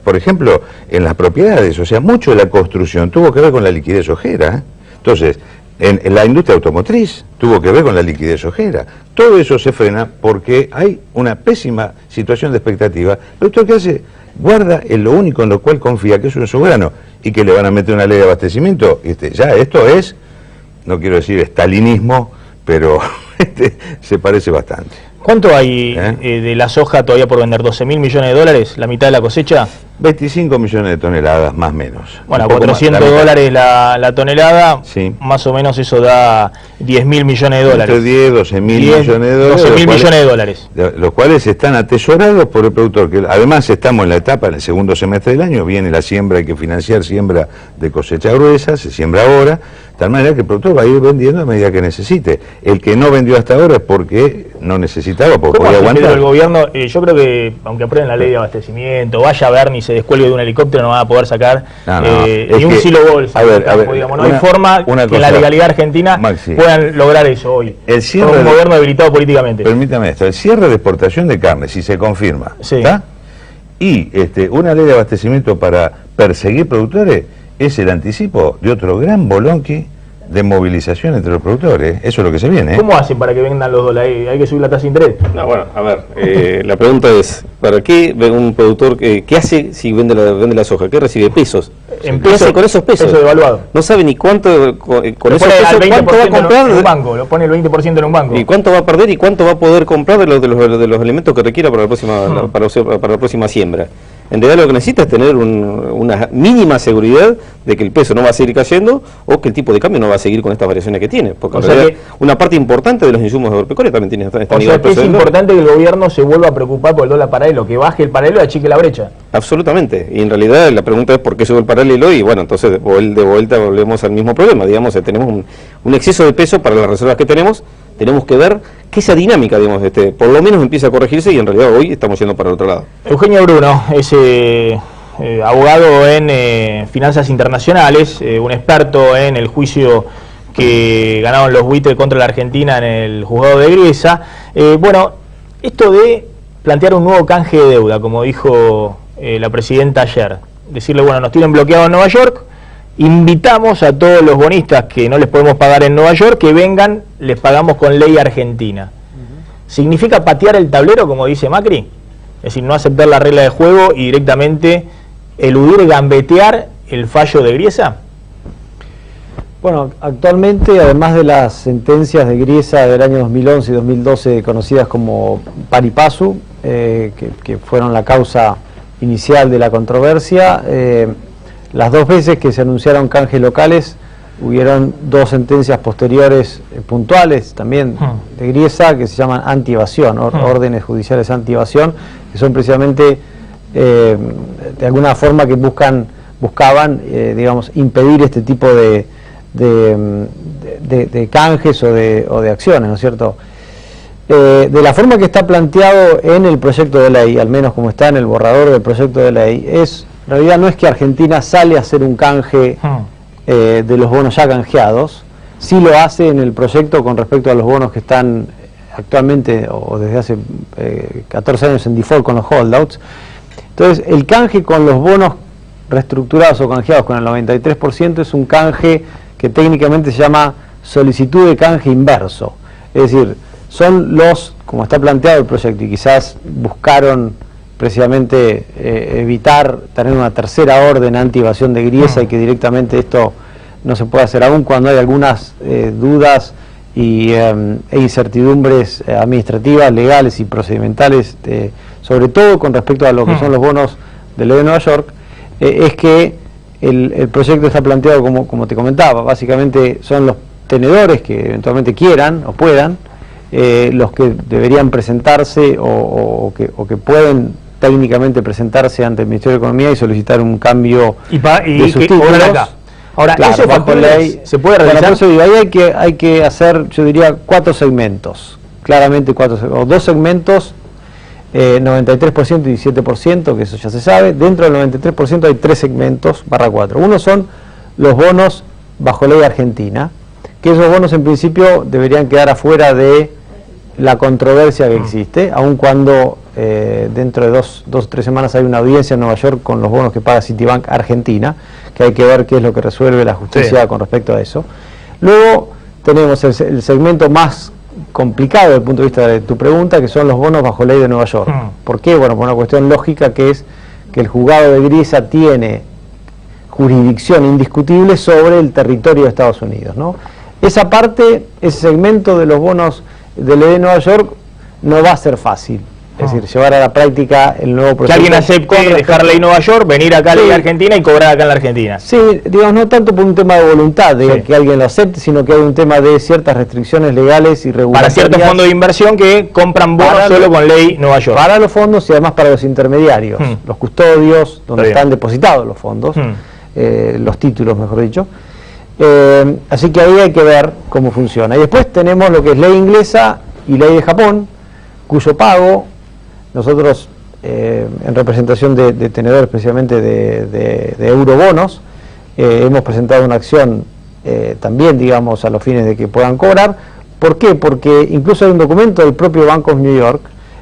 por ejemplo, en las propiedades. O sea, mucho de la construcción tuvo que ver con la liquidez ojera. Entonces, en la industria automotriz tuvo que ver con la liquidez ojera. Todo eso se frena porque hay una pésima situación de expectativa. El productor, ¿qué hace? Guarda en lo único en lo cual confía, que es un soberano, y que le van a meter una ley de abastecimiento. Ya esto es, no quiero decir estalinismo, pero se parece bastante. ¿Cuánto hay de la soja todavía por vender? ¿12.000 millones de dólares? ¿La mitad de la cosecha? 25 millones de toneladas, más o menos. Bueno, Un poco 400 más, dólares la tonelada, sí. Más o menos eso da 10.000 millones de dólares. Entre 10, 12.000 millones de dólares. 12.000 millones de dólares. Los cuales están atesorados por el productor. Que además estamos en la etapa, en el segundo semestre del año, viene la siembra, hay que financiar siembra de cosecha gruesa, se siembra ahora, de tal manera que el productor va a ir vendiendo a medida que necesite. El que no vendió hasta ahora es porque no necesitaba, porque ¿Cómo podía hace, aguantar. Pedro, el gobierno? Yo creo que, aunque aprueben la ley de abastecimiento, vaya a ver ni se descuelgue de un helicóptero, no van a poder sacar ni un silo bolsa. No hay forma que en la legalidad argentina, Maxi, puedan lograr eso hoy. El cierre con un gobierno debilitado políticamente. Permítame esto, el cierre de exportación de carne, si se confirma, sí, ¿está? Y una ley de abastecimiento para perseguir productores, es el anticipo de otro gran bolonqui de movilización entre los productores. Eso es lo que se viene. ¿Cómo hacen para que vendan los dólares? ¿Hay que subir la tasa de interés? No, bueno, a ver, la pregunta es, ¿para qué un productor, qué hace si vende la soja? ¿Qué recibe? Pesos. ¿Qué hace con esos pesos? Peso devaluado. No sabe ni cuánto, con esos pesos, cuánto va a comprar. En un banco, lo pone el 20% en un banco. ¿Y cuánto va a perder y cuánto va a poder comprar de los elementos que requiera para la próxima siembra? En realidad lo que necesita es tener una mínima seguridad de que el peso no va a seguir cayendo o que el tipo de cambio no va a seguir con estas variaciones que tiene. Porque en realidad una parte importante de los insumos agropecuarios también tiene esta nivel de peso. Es importante que el gobierno se vuelva a preocupar por el dólar paralelo, que baje el paralelo y achique la brecha. Absolutamente. Y en realidad la pregunta es por qué sube el paralelo y bueno, entonces de vuelta volvemos al mismo problema. Digamos, tenemos un exceso de peso para las reservas que tenemos que ver que esa dinámica, digamos, por lo menos empieza a corregirse y en realidad hoy estamos yendo para el otro lado. Eugenio Bruno es abogado en finanzas internacionales, un experto en el juicio que ganaron los buitres contra la Argentina en el juzgado de Griesa. Bueno, esto de plantear un nuevo canje de deuda, como dijo la presidenta ayer, decirle, bueno, nos tienen bloqueado en Nueva York, invitamos a todos los bonistas que no les podemos pagar en Nueva York, que vengan, les pagamos con ley argentina. ¿Significa patear el tablero, como dice Macri? Es decir, no aceptar la regla de juego y directamente eludir, gambetear el fallo de Griesa. Bueno, actualmente, además de las sentencias de Griesa del año 2011 y 2012 conocidas como pari passu, que fueron la causa inicial de la controversia, las dos veces que se anunciaron canjes locales, hubieron dos sentencias posteriores puntuales también de Griesa que se llaman anti-evasión, órdenes judiciales anti-evasión, que son precisamente de alguna forma que buscaban digamos, impedir este tipo de canjes o de acciones, ¿no es cierto? De la forma que está planteado en el proyecto de ley, al menos como está en el borrador del proyecto de ley, en realidad no es que Argentina sale a hacer un canje de los bonos ya canjeados, sí lo hace en el proyecto con respecto a los bonos que están actualmente o desde hace 14 años en default con los holdouts. Entonces, el canje con los bonos reestructurados o canjeados con el 93% es un canje que técnicamente se llama solicitud de canje inverso. Es decir, son como está planteado el proyecto, y quizás buscaron precisamente evitar tener una tercera orden anti-evasión de Griesa y que directamente esto no se puede hacer, aún cuando hay algunas dudas e incertidumbres administrativas, legales y procedimentales, sobre todo con respecto a lo que son los bonos de ley de Nueva York, es que el proyecto está planteado como te comentaba, básicamente son los tenedores que eventualmente quieran o puedan, los que deberían presentarse o que pueden técnicamente presentarse ante el Ministerio de Economía y solicitar un cambio de sus títulos. Ahora, claro, ¿esos factores se puede realizar? Bueno, por eso digo, ahí hay que hacer, yo diría, 4 segmentos, claramente 4 o 2 segmentos, 93% y 17%, que eso ya se sabe. Dentro del 93% hay 3 segmentos, /4. Uno son los bonos bajo ley argentina, que esos bonos en principio deberían quedar afuera de la controversia que existe, aun cuando dentro de 2 o 3 semanas hay una audiencia en Nueva York con los bonos que paga Citibank Argentina, que hay que ver qué es lo que resuelve la justicia con respecto a eso. Luego tenemos el segmento más complicado desde el punto de vista de tu pregunta, que son los bonos bajo ley de Nueva York. ¿Por qué? Bueno, por una cuestión lógica, que es que el juzgado de Griesa tiene jurisdicción indiscutible sobre el territorio de Estados Unidos, ¿no? Esa parte, ese segmento de los bonos de ley de Nueva York no va a ser fácil. Es decir, llevar a la práctica el nuevo proyecto. Que alguien acepte dejar ley Nueva York, venir acá a ley Argentina y cobrar acá en la Argentina. Sí, digamos, no tanto por un tema de voluntad de que alguien lo acepte, sino que hay un tema de ciertas restricciones legales y regulatorias. Para ciertos fondos de inversión que compran bonos solo con ley Nueva York. Para los fondos y además para los intermediarios, los custodios, donde están depositados los fondos, los títulos, mejor dicho. Así que ahí hay que ver cómo funciona. Y después tenemos lo que es ley inglesa y ley de Japón, cuyo pago nosotros, en representación de tenedores, especialmente de eurobonos, hemos presentado una acción también, digamos, a los fines de que puedan cobrar. ¿Por qué? Porque incluso hay un documento del propio Bank of New York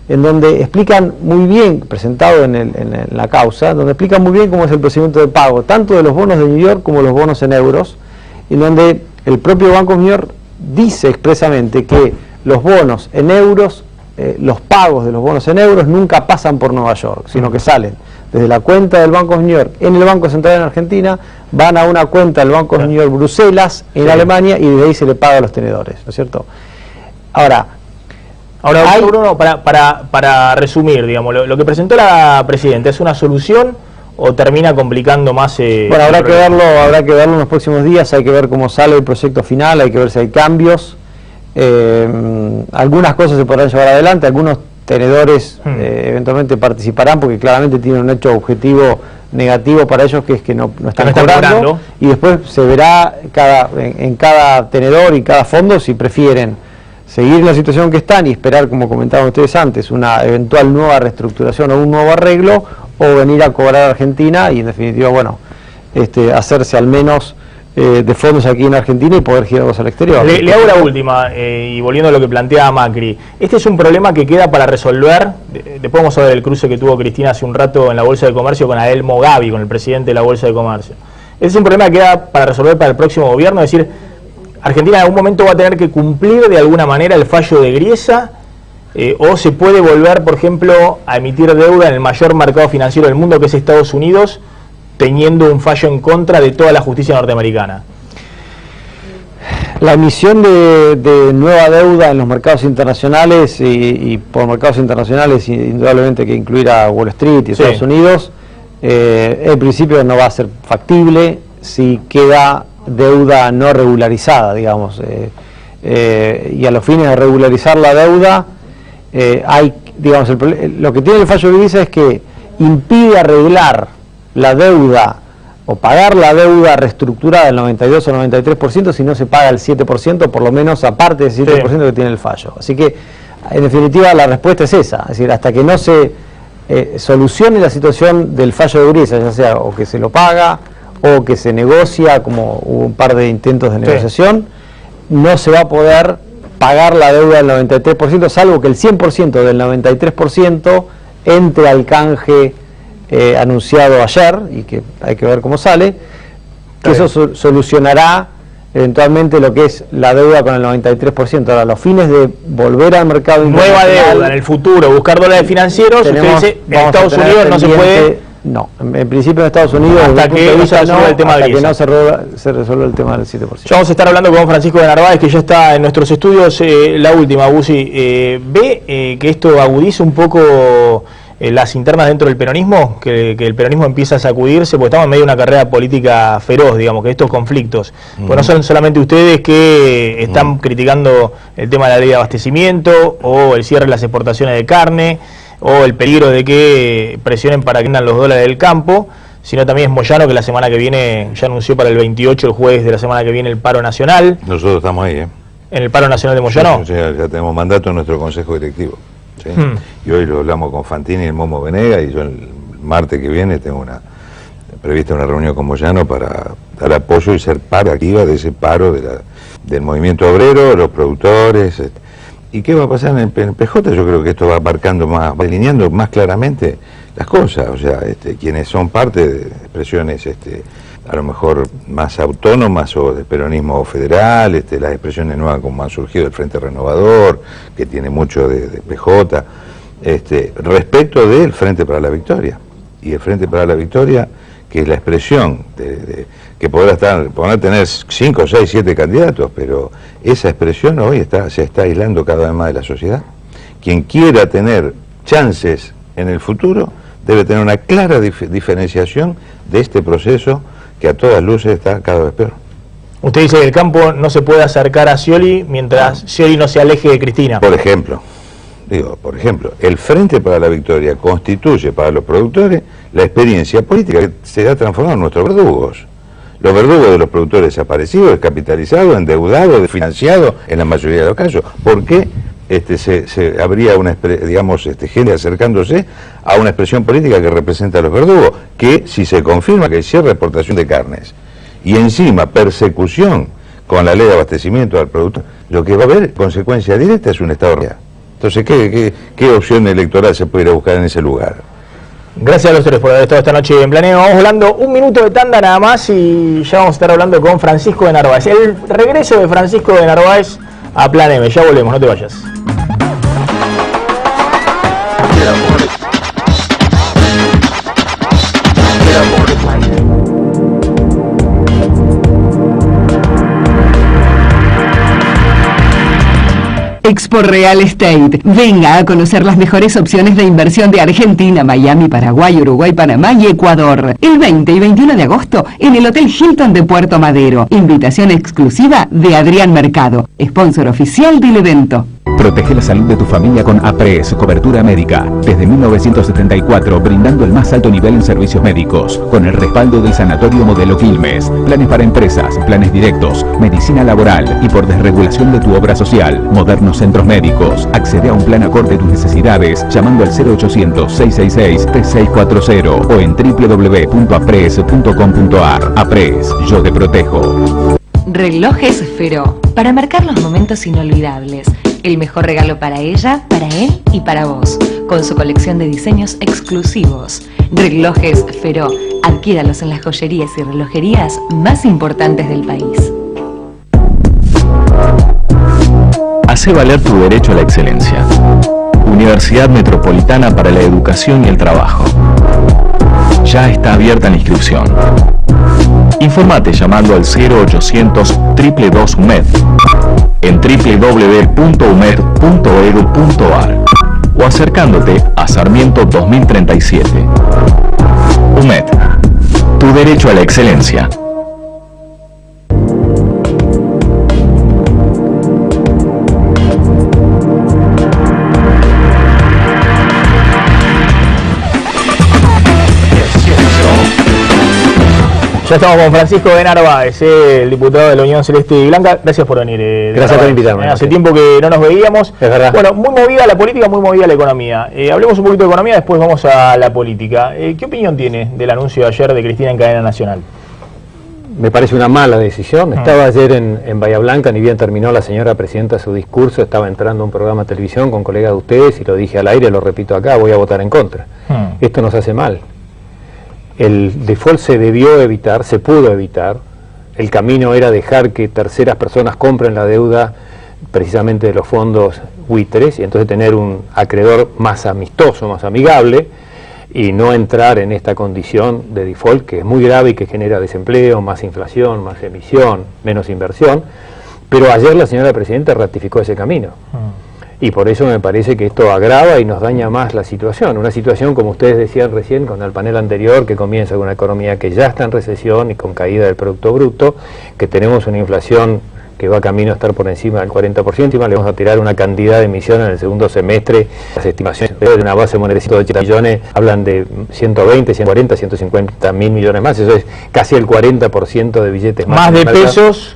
en donde explican muy bien, presentado en la causa, donde explican muy bien cómo es el procedimiento de pago, tanto de los bonos de New York como los bonos en euros, en donde el propio Bank of New York dice expresamente que los bonos en euros, los pagos de los bonos en euros nunca pasan por Nueva York, sino que salen desde la cuenta del Banco de New York en el Banco Central en Argentina, van a una cuenta del Banco de New York Bruselas en Alemania y desde ahí se le paga a los tenedores, ¿no es cierto? Ahora Bruno, para resumir, digamos, lo que presentó la Presidenta, ¿es una solución o termina complicando más? Bueno, habrá que verlo en los próximos días, hay que ver cómo sale el proyecto final, hay que ver si hay cambios. Algunas cosas se podrán llevar adelante, algunos tenedores eventualmente participarán porque claramente tienen un hecho objetivo negativo para ellos, que es que no están cobrando, y después se verá en cada tenedor y cada fondo si prefieren seguir en la situación que están y esperar, como comentaban ustedes antes, una eventual nueva reestructuración o un nuevo arreglo, o venir a cobrar a Argentina y en definitiva, bueno, hacerse al menos de fondos aquí en Argentina y poder girarlos al exterior. Le hago la última, y volviendo a lo que planteaba Macri, este es un problema que queda para resolver. Después vamos a ver el cruce que tuvo Cristina hace un rato en la Bolsa de Comercio con Adelmo Gavi, con el presidente de la Bolsa de Comercio. Este es un problema que queda para resolver para el próximo gobierno, es decir, Argentina en algún momento va a tener que cumplir de alguna manera el fallo de Griesa, o se puede volver, por ejemplo, a emitir deuda en el mayor mercado financiero del mundo, que es Estados Unidos, teniendo un fallo en contra de toda la justicia norteamericana. La emisión de nueva deuda en los mercados internacionales, y por mercados internacionales indudablemente que incluir a Wall Street y Estados Unidos, en principio no va a ser factible si queda deuda no regularizada, digamos, y a los fines de regularizar la deuda hay, digamos, lo que tiene el fallo de Griesa es que impide arreglar la deuda o pagar la deuda reestructurada del 92 o 93% si no se paga el 7%, por lo menos aparte del 7% que tiene el fallo. Así que, en definitiva, la respuesta es esa, es decir, hasta que no se solucione la situación del fallo de Griesa, ya sea o que se lo paga o que se negocia, como hubo un par de intentos de negociación, no se va a poder pagar la deuda del 93%, salvo que el 100% del 93% entre al canje anunciado ayer, y que hay que ver cómo sale, que eso solucionará eventualmente lo que es la deuda con el 93%. Ahora, los fines de volver al mercado nueva deuda en el futuro, buscar dólares financieros, usted dice, en Estados Unidos no se puede. No, en principio en Estados Unidos hasta que no se resuelva el tema de se resuelve el tema del 7%. Ya vamos a estar hablando con Francisco de Narváez, que ya está en nuestros estudios. La última, Busi, ¿ve que esto agudiza un poco las internas dentro del peronismo? Que el peronismo empieza a sacudirse, porque estamos en medio de una carrera política feroz, digamos, que estos conflictos, pues no son solamente ustedes que están criticando el tema de la ley de abastecimiento o el cierre de las exportaciones de carne, o el peligro de que presionen para que vendan los dólares del campo, sino también es Moyano, que la semana que viene ya anunció para el 28, el jueves de la semana que viene, el paro nacional. Nosotros estamos ahí, ¿En el paro nacional de Moyano? Sí, ya tenemos mandato en nuestro consejo directivo. ¿Sí? Y hoy lo hablamos con Fantini y el Momo Venega, y yo el martes que viene tengo prevista una reunión con Moyano para dar apoyo y ser parte activa de ese paro del movimiento obrero, los productores. ¿Y qué va a pasar en el PJ? Yo creo que esto va marcando va delineando más claramente las cosas, o sea, quienes son parte de expresiones a lo mejor más autónomas o del peronismo federal, las expresiones nuevas como han surgido del Frente Renovador, que tiene mucho de PJ, respecto del Frente para la Victoria. Y el Frente para la Victoria, que es la expresión que podrá tener 5, 6, 7 candidatos, pero esa expresión hoy se está aislando cada vez más de la sociedad. Quien quiera tener chances en el futuro, debe tener una clara diferenciación de este proceso que a todas luces está cada vez peor. Usted dice que el campo no se puede acercar a Scioli mientras Scioli no se aleje de Cristina. Por ejemplo, el Frente para la Victoria constituye para los productores la experiencia política que se ha transformado en nuestros verdugos. Los verdugos de los productores desaparecidos, descapitalizados, endeudados, desfinanciados en la mayoría de los casos. ¿Por qué habría una, digamos, gente acercándose a una expresión política que representa a los verdugos? Que si se confirma que hay cierre de exportación de carnes y encima persecución con la ley de abastecimiento al productor, lo que va a haber consecuencia directa es un Estado real. Entonces, ¿qué opción electoral se puede ir a buscar en ese lugar? Gracias a los tres por haber estado esta noche en Planeo. Vamos hablando un minuto de tanda nada más y ya vamos a estar hablando con Francisco de Narváez. El regreso de Francisco de Narváez a Plan M. Ya volvemos, no te vayas. Expo Real Estate. Venga a conocer las mejores opciones de inversión de Argentina, Miami, Paraguay, Uruguay, Panamá y Ecuador. El 20 y 21 de agosto en el Hotel Hilton de Puerto Madero. Invitación exclusiva de Adrián Mercado, sponsor oficial del evento. Protege la salud de tu familia con APRES, cobertura médica. Desde 1974, brindando el más alto nivel en servicios médicos, con el respaldo del Sanatorio Modelo Quilmes. Planes para empresas, planes directos, medicina laboral y por desregulación de tu obra social. Modernos centros médicos. Accede a un plan acorde a tus necesidades llamando al 0800-666-3640 o en www.apres.com.ar. APRES, yo te protejo. Relojes Feró, para marcar los momentos inolvidables. El mejor regalo para ella, para él y para vos, con su colección de diseños exclusivos. Relojes Feró, adquiéralos en las joyerías y relojerías más importantes del país. Hace valer tu derecho a la excelencia. Universidad Metropolitana para la Educación y el Trabajo. Ya está abierta la inscripción. Informate llamando al 0800 222 UMED en www.umed.edu.ar o acercándote a Sarmiento 2037. UMED, tu derecho a la excelencia. Ya estamos con Francisco de Narváez, el diputado de la Unión Celeste y Blanca. Gracias por venir. Gracias por invitarme. Hace tiempo que no nos veíamos. Es verdad. Bueno, muy movida la política, muy movida la economía. Hablemos un poquito de economía, después vamos a la política. ¿Qué opinión tiene del anuncio de ayer de Cristina en cadena nacional? Me parece una mala decisión. Estaba ayer en Bahía Blanca, ni bien terminó la señora presidenta su discurso, estaba entrando a un programa de televisión con colegas de ustedes y lo dije al aire, lo repito acá, voy a votar en contra. Esto nos hace mal. El default se debió evitar, se pudo evitar. El camino era dejar que terceras personas compren la deuda precisamente de los fondos buitres y entonces tener un acreedor más amistoso, más amigable y no entrar en esta condición de default que es muy grave y que genera desempleo, más inflación, más emisión, menos inversión. Pero ayer la señora presidenta ratificó ese camino. Y por eso me parece que esto agrava y nos daña más la situación. Una situación, como ustedes decían recién con el panel anterior, que comienza con una economía que ya está en recesión y con caída del Producto Bruto, que tenemos una inflación que va camino a estar por encima del 40%, y más le vamos a tirar una cantidad de emisión en el segundo semestre. Las estimaciones de una base monetaria de 180 millones hablan de 120, 140, 150 mil millones más. Eso es casi el 40% de billetes más. Más de pesos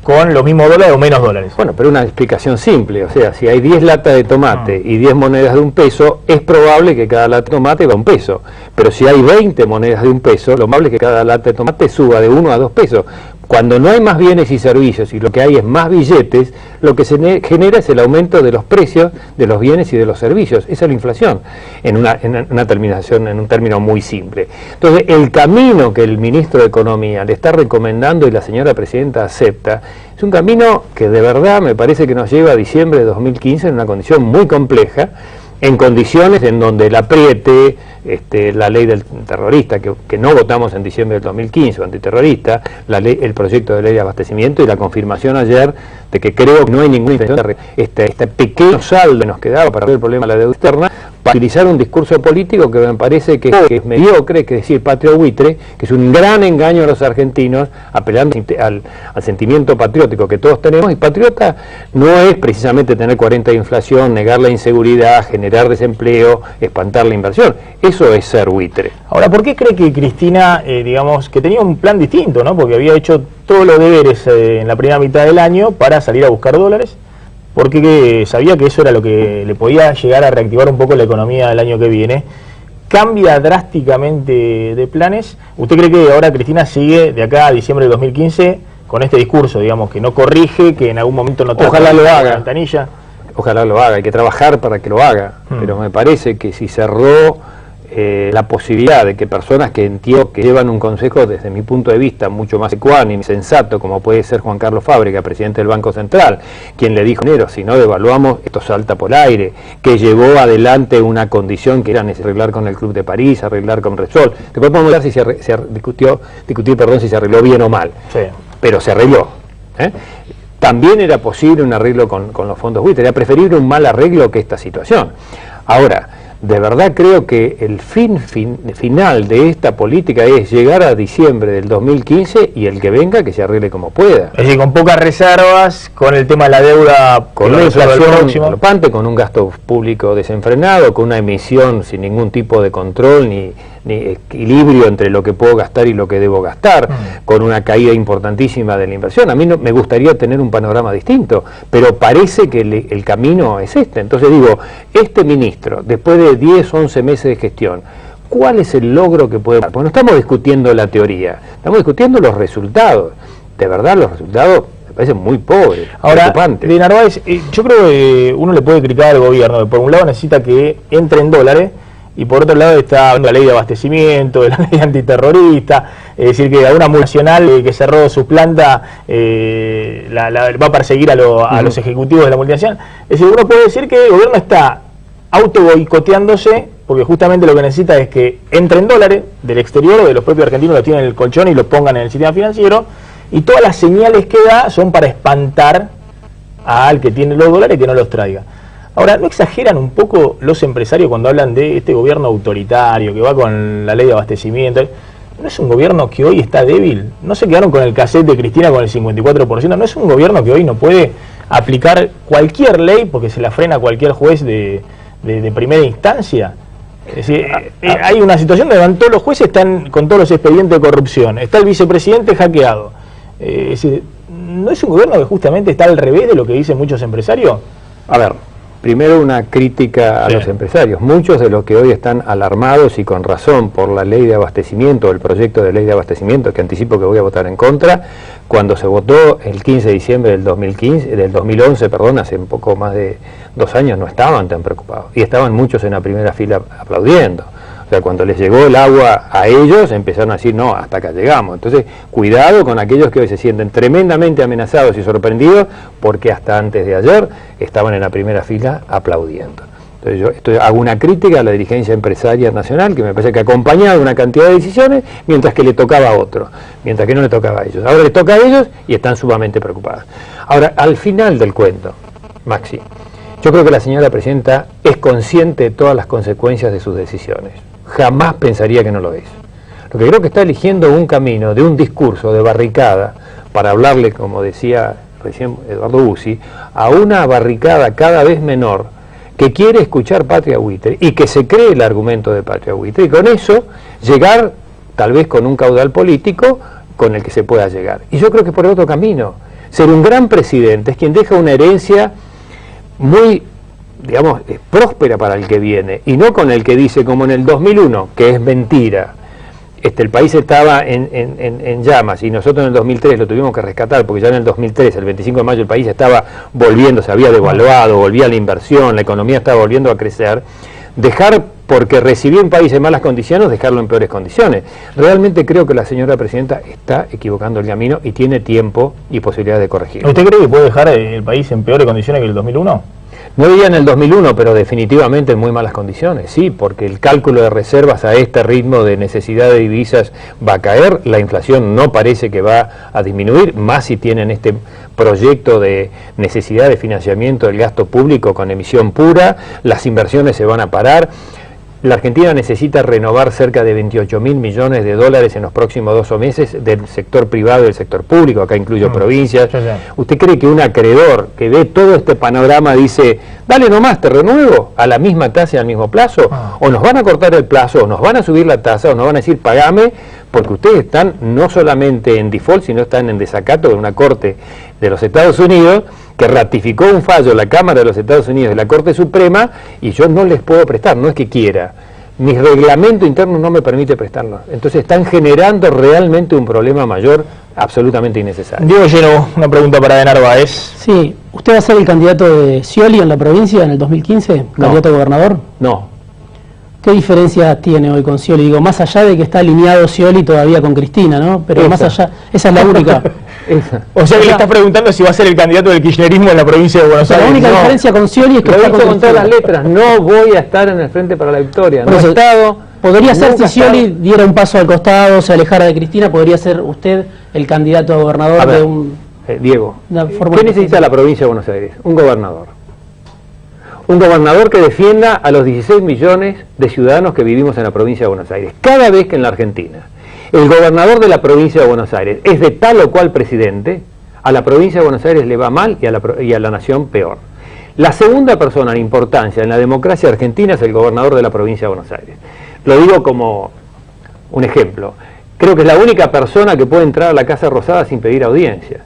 con los mismos dólares o menos dólares. Bueno, pero una explicación simple, o sea, si hay 10 latas de tomate y 10 monedas de $1, es probable que cada lata de tomate va a $1. Pero si hay 20 monedas de $1, lo probable es que cada lata de tomate suba de 1 a 2 pesos. Cuando no hay más bienes y servicios y lo que hay es más billetes, lo que se genera es el aumento de los precios de los bienes y de los servicios. Esa es la inflación, en una terminación, en un término muy simple. Entonces, el camino que el ministro de Economía le está recomendando y la señora presidenta acepta, es un camino que de verdad me parece que nos lleva a diciembre de 2015 en una condición muy compleja, en condiciones en donde el apriete, la ley del terrorista, que no votamos en diciembre del 2015, antiterrorista, el proyecto de ley de abastecimiento y la confirmación ayer de que creo que no hay ninguna intención de este pequeño saldo que nos quedaba para resolver el problema de la deuda externa, para utilizar un discurso político que me parece que es mediocre, que es decir, patria buitre, que es un gran engaño a los argentinos, apelando al sentimiento patriótico que todos tenemos, y patriota no es precisamente tener 40 de inflación, negar la inseguridad, generar desempleo, espantar la inversión. Eso es ser buitre. Ahora, ¿por qué cree que Cristina, digamos, que tenía un plan distinto, ¿no? Porque había hecho todos los deberes en la primera mitad del año para salir a buscar dólares? Porque sabía que eso era lo que le podía llegar a reactivar un poco la economía del año que viene. ¿Cambia drásticamente de planes? ¿Usted cree que ahora Cristina sigue de acá a diciembre de 2015 con este discurso, digamos, que no corrige, que en algún momento no ojalá lo haga, la ventanilla? Ojalá lo haga, hay que trabajar para que lo haga, pero me parece que si cerró la posibilidad de que personas que entiendo que llevan un consejo desde mi punto de vista mucho más ecuánime y sensato, como puede ser Juan Carlos Fábregas, presidente del Banco Central, quien le dijo, si no devaluamos, esto salta por aire, que llevó adelante una condición que era necesario arreglar con el Club de París, arreglar con Repsol. Después podemos ver si discutir si se arregló bien o mal, sí, pero se arregló. También era posible un arreglo con los fondos buitres, era preferible un mal arreglo que esta situación. Ahora, de verdad creo que el final de esta política es llegar a diciembre del 2015 y el que venga que se arregle como pueda. Es decir, con pocas reservas, con el tema de la deuda, con una inflación galopante, con un gasto público desenfrenado, con una emisión sin ningún tipo de control ni equilibrio entre lo que puedo gastar y lo que debo gastar, con una caída importantísima de la inversión. A mí me gustaría tener un panorama distinto, pero parece que el camino es este. Entonces digo, este ministro, después de 10, 11 meses de gestión, ¿cuál es el logro que puede dar? Porque no estamos discutiendo la teoría, estamos discutiendo los resultados. De verdad, los resultados me parecen muy pobres. Ahora, de Narváez, yo creo que uno le puede criticar al gobierno, que por un lado necesita que entre en dólares, y por otro lado está la ley de abastecimiento, de la ley antiterrorista, es decir, que alguna multinacional que cerró su planta va a perseguir a los ejecutivos de la multinacional. Es decir, uno puede decir que el gobierno está auto boicoteándose, porque justamente lo que necesita es que entren dólares del exterior o de los propios argentinos, los tienen en el colchón y los pongan en el sistema financiero, y todas las señales que da son para espantar al que tiene los dólares y que no los traiga. Ahora, ¿no exageran un poco los empresarios cuando hablan de este gobierno autoritario que va con la ley de abastecimiento? ¿No es un gobierno que hoy está débil? ¿No se quedaron con el cassette de Cristina con el 54%? ¿No es un gobierno que hoy no puede aplicar cualquier ley porque se la frena cualquier juez de primera instancia? Es decir, hay una situación donde todos los jueces están con todos los expedientes de corrupción, está el vicepresidente hackeado. Es decir, ¿no es un gobierno que justamente está al revés de lo que dicen muchos empresarios? A ver, primero una crítica a los empresarios. Muchos de los que hoy están alarmados y con razón por la ley de abastecimiento, el proyecto de ley de abastecimiento, que anticipo que voy a votar en contra, cuando se votó el 15 de diciembre del 2011, hace un poco más de 2 años, no estaban tan preocupados. Y estaban muchos en la primera fila aplaudiendo. O sea, cuando les llegó el agua a ellos, empezaron a decir, no, hasta acá llegamos. Entonces, cuidado con aquellos que hoy se sienten tremendamente amenazados y sorprendidos, porque hasta antes de ayer estaban en la primera fila aplaudiendo. Entonces, yo hago una crítica a la dirigencia empresaria nacional, que me parece que ha acompañado una cantidad de decisiones, mientras que le tocaba a otro, mientras que no le tocaba a ellos. Ahora les toca a ellos y están sumamente preocupados. Ahora, al final del cuento, Maxi, yo creo que la señora presidenta es consciente de todas las consecuencias de sus decisiones. Jamás pensaría que no lo es. Lo que creo que está eligiendo un camino de un discurso de barricada para hablarle, como decía recién Eduardo Bussi, a una barricada cada vez menor que quiere escuchar patria buitre y que se cree el argumento de patria buitre, y con eso llegar tal vez con un caudal político con el que se pueda llegar. Y yo creo que por otro camino, ser un gran presidente es quien deja una herencia muy, digamos, próspera para el que viene, y no con el que dice, como en el 2001, que es mentira. El país estaba en llamas y nosotros en el 2003 lo tuvimos que rescatar, porque ya en el 2003, el 25 de mayo, el país estaba volviendo, se había devaluado, volvía la inversión, la economía estaba volviendo a crecer. Dejar, porque recibió un país en malas condiciones, dejarlo en peores condiciones. Realmente creo que la señora presidenta está equivocando el camino y tiene tiempo y posibilidad de corregirlo. ¿Usted cree que puede dejar el país en peores condiciones que el 2001? No diría en el 2001, pero definitivamente en muy malas condiciones, sí, porque el cálculo de reservas a este ritmo de necesidad de divisas va a caer, la inflación no parece que va a disminuir, más si tienen este proyecto de necesidad de financiamiento del gasto público con emisión pura, las inversiones se van a parar. La Argentina necesita renovar cerca de 28.000 millones de dólares en los próximos 12 meses del sector privado y del sector público, acá incluyo provincias. ¿Usted cree que un acreedor que ve todo este panorama dice, dale nomás, te renuevo a la misma tasa y al mismo plazo? O nos van a cortar el plazo, o nos van a subir la tasa, o nos van a decir, pagame, porque ustedes están no solamente en default, sino están en desacato de una corte de los Estados Unidos, que ratificó un fallo la Cámara de los Estados Unidos de la Corte Suprema, y yo no les puedo prestar, no es que quiera. Mi reglamento interno no me permite prestarlo. Entonces están generando realmente un problema mayor absolutamente innecesario. Diego Lleno, una pregunta para De Narváez. Sí, ¿usted va a ser el candidato de Scioli en la provincia en el 2015? ¿Candidato a gobernador? No. ¿Qué diferencia tiene hoy con Scioli? Digo, más allá de que está alineado Scioli todavía con Cristina, ¿no? Pero más allá, esa es la única. O sea que le estás preguntando si va a ser el candidato del kirchnerismo en la provincia de Buenos Aires. La única diferencia con Scioli es que lo está con todas las letras, no voy a estar en el Frente para la Victoria. No he estado. Podría ser, si Scioli diera un paso al costado, se alejara de Cristina, podría ser usted el candidato a gobernador de un... Diego, ¿qué necesita la provincia de Buenos Aires? Un gobernador. Un gobernador que defienda a los 16 millones de ciudadanos que vivimos en la provincia de Buenos Aires. Cada vez que en la Argentina el gobernador de la provincia de Buenos Aires es de tal o cual presidente, a la provincia de Buenos Aires le va mal y a la nación peor. La segunda persona en importancia en la democracia argentina es el gobernador de la provincia de Buenos Aires. Lo digo como un ejemplo. Creo que es la única persona que puede entrar a la Casa Rosada sin pedir audiencia.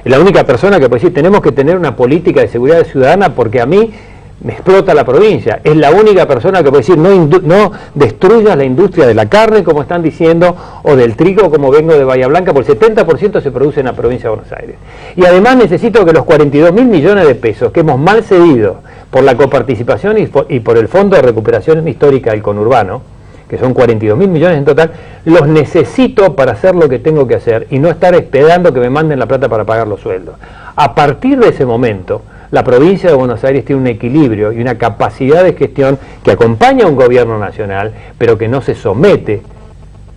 Es la única persona que puede decir, tenemos que tener una política de seguridad ciudadana porque a mí me explota la provincia. Es la única persona que puede decir, no destruyas la industria de la carne, como están diciendo, o del trigo, como vengo de Bahía Blanca, porque el 70% se produce en la provincia de Buenos Aires. Y además necesito que los 42.000 millones de pesos que hemos mal cedido por la coparticipación y por el Fondo de Recuperación Histórica del Conurbano, que son 42.000 millones en total, los necesito para hacer lo que tengo que hacer y no estar esperando que me manden la plata para pagar los sueldos. A partir de ese momento, la provincia de Buenos Aires tiene un equilibrio y una capacidad de gestión que acompaña a un gobierno nacional, pero que no se somete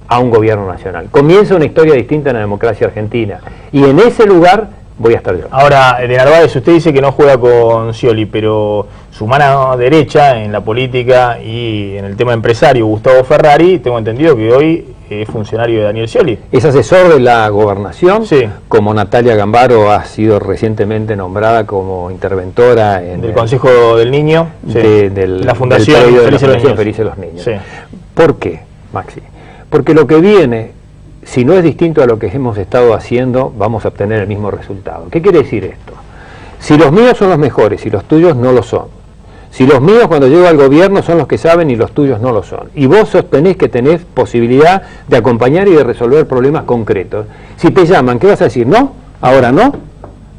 a un gobierno nacional. Comienza una historia distinta en la democracia argentina y en ese lugar voy a estar yo. Ahora, De Narváez, usted dice que no juega con Scioli, pero su mano derecha en la política y en el tema empresario, Gustavo Ferrari, tengo entendido que hoy es funcionario de Daniel Scioli. Es asesor de la gobernación, sí. Como Natalia Gambaro ha sido recientemente nombrada como interventora en del Consejo del Niño, de la Fundación Felices los Niños. Sí. ¿Por qué, Maxi? Porque lo que viene, si no es distinto a lo que hemos estado haciendo, vamos a obtener el mismo resultado. ¿Qué quiere decir esto? Si los míos son los mejores y los tuyos no lo son. Si los míos cuando llego al gobierno son los que saben y los tuyos no lo son. Y vos sostenés que tenés posibilidad de acompañar y de resolver problemas concretos. Si te llaman, ¿qué vas a decir? ¿No? ¿Ahora no?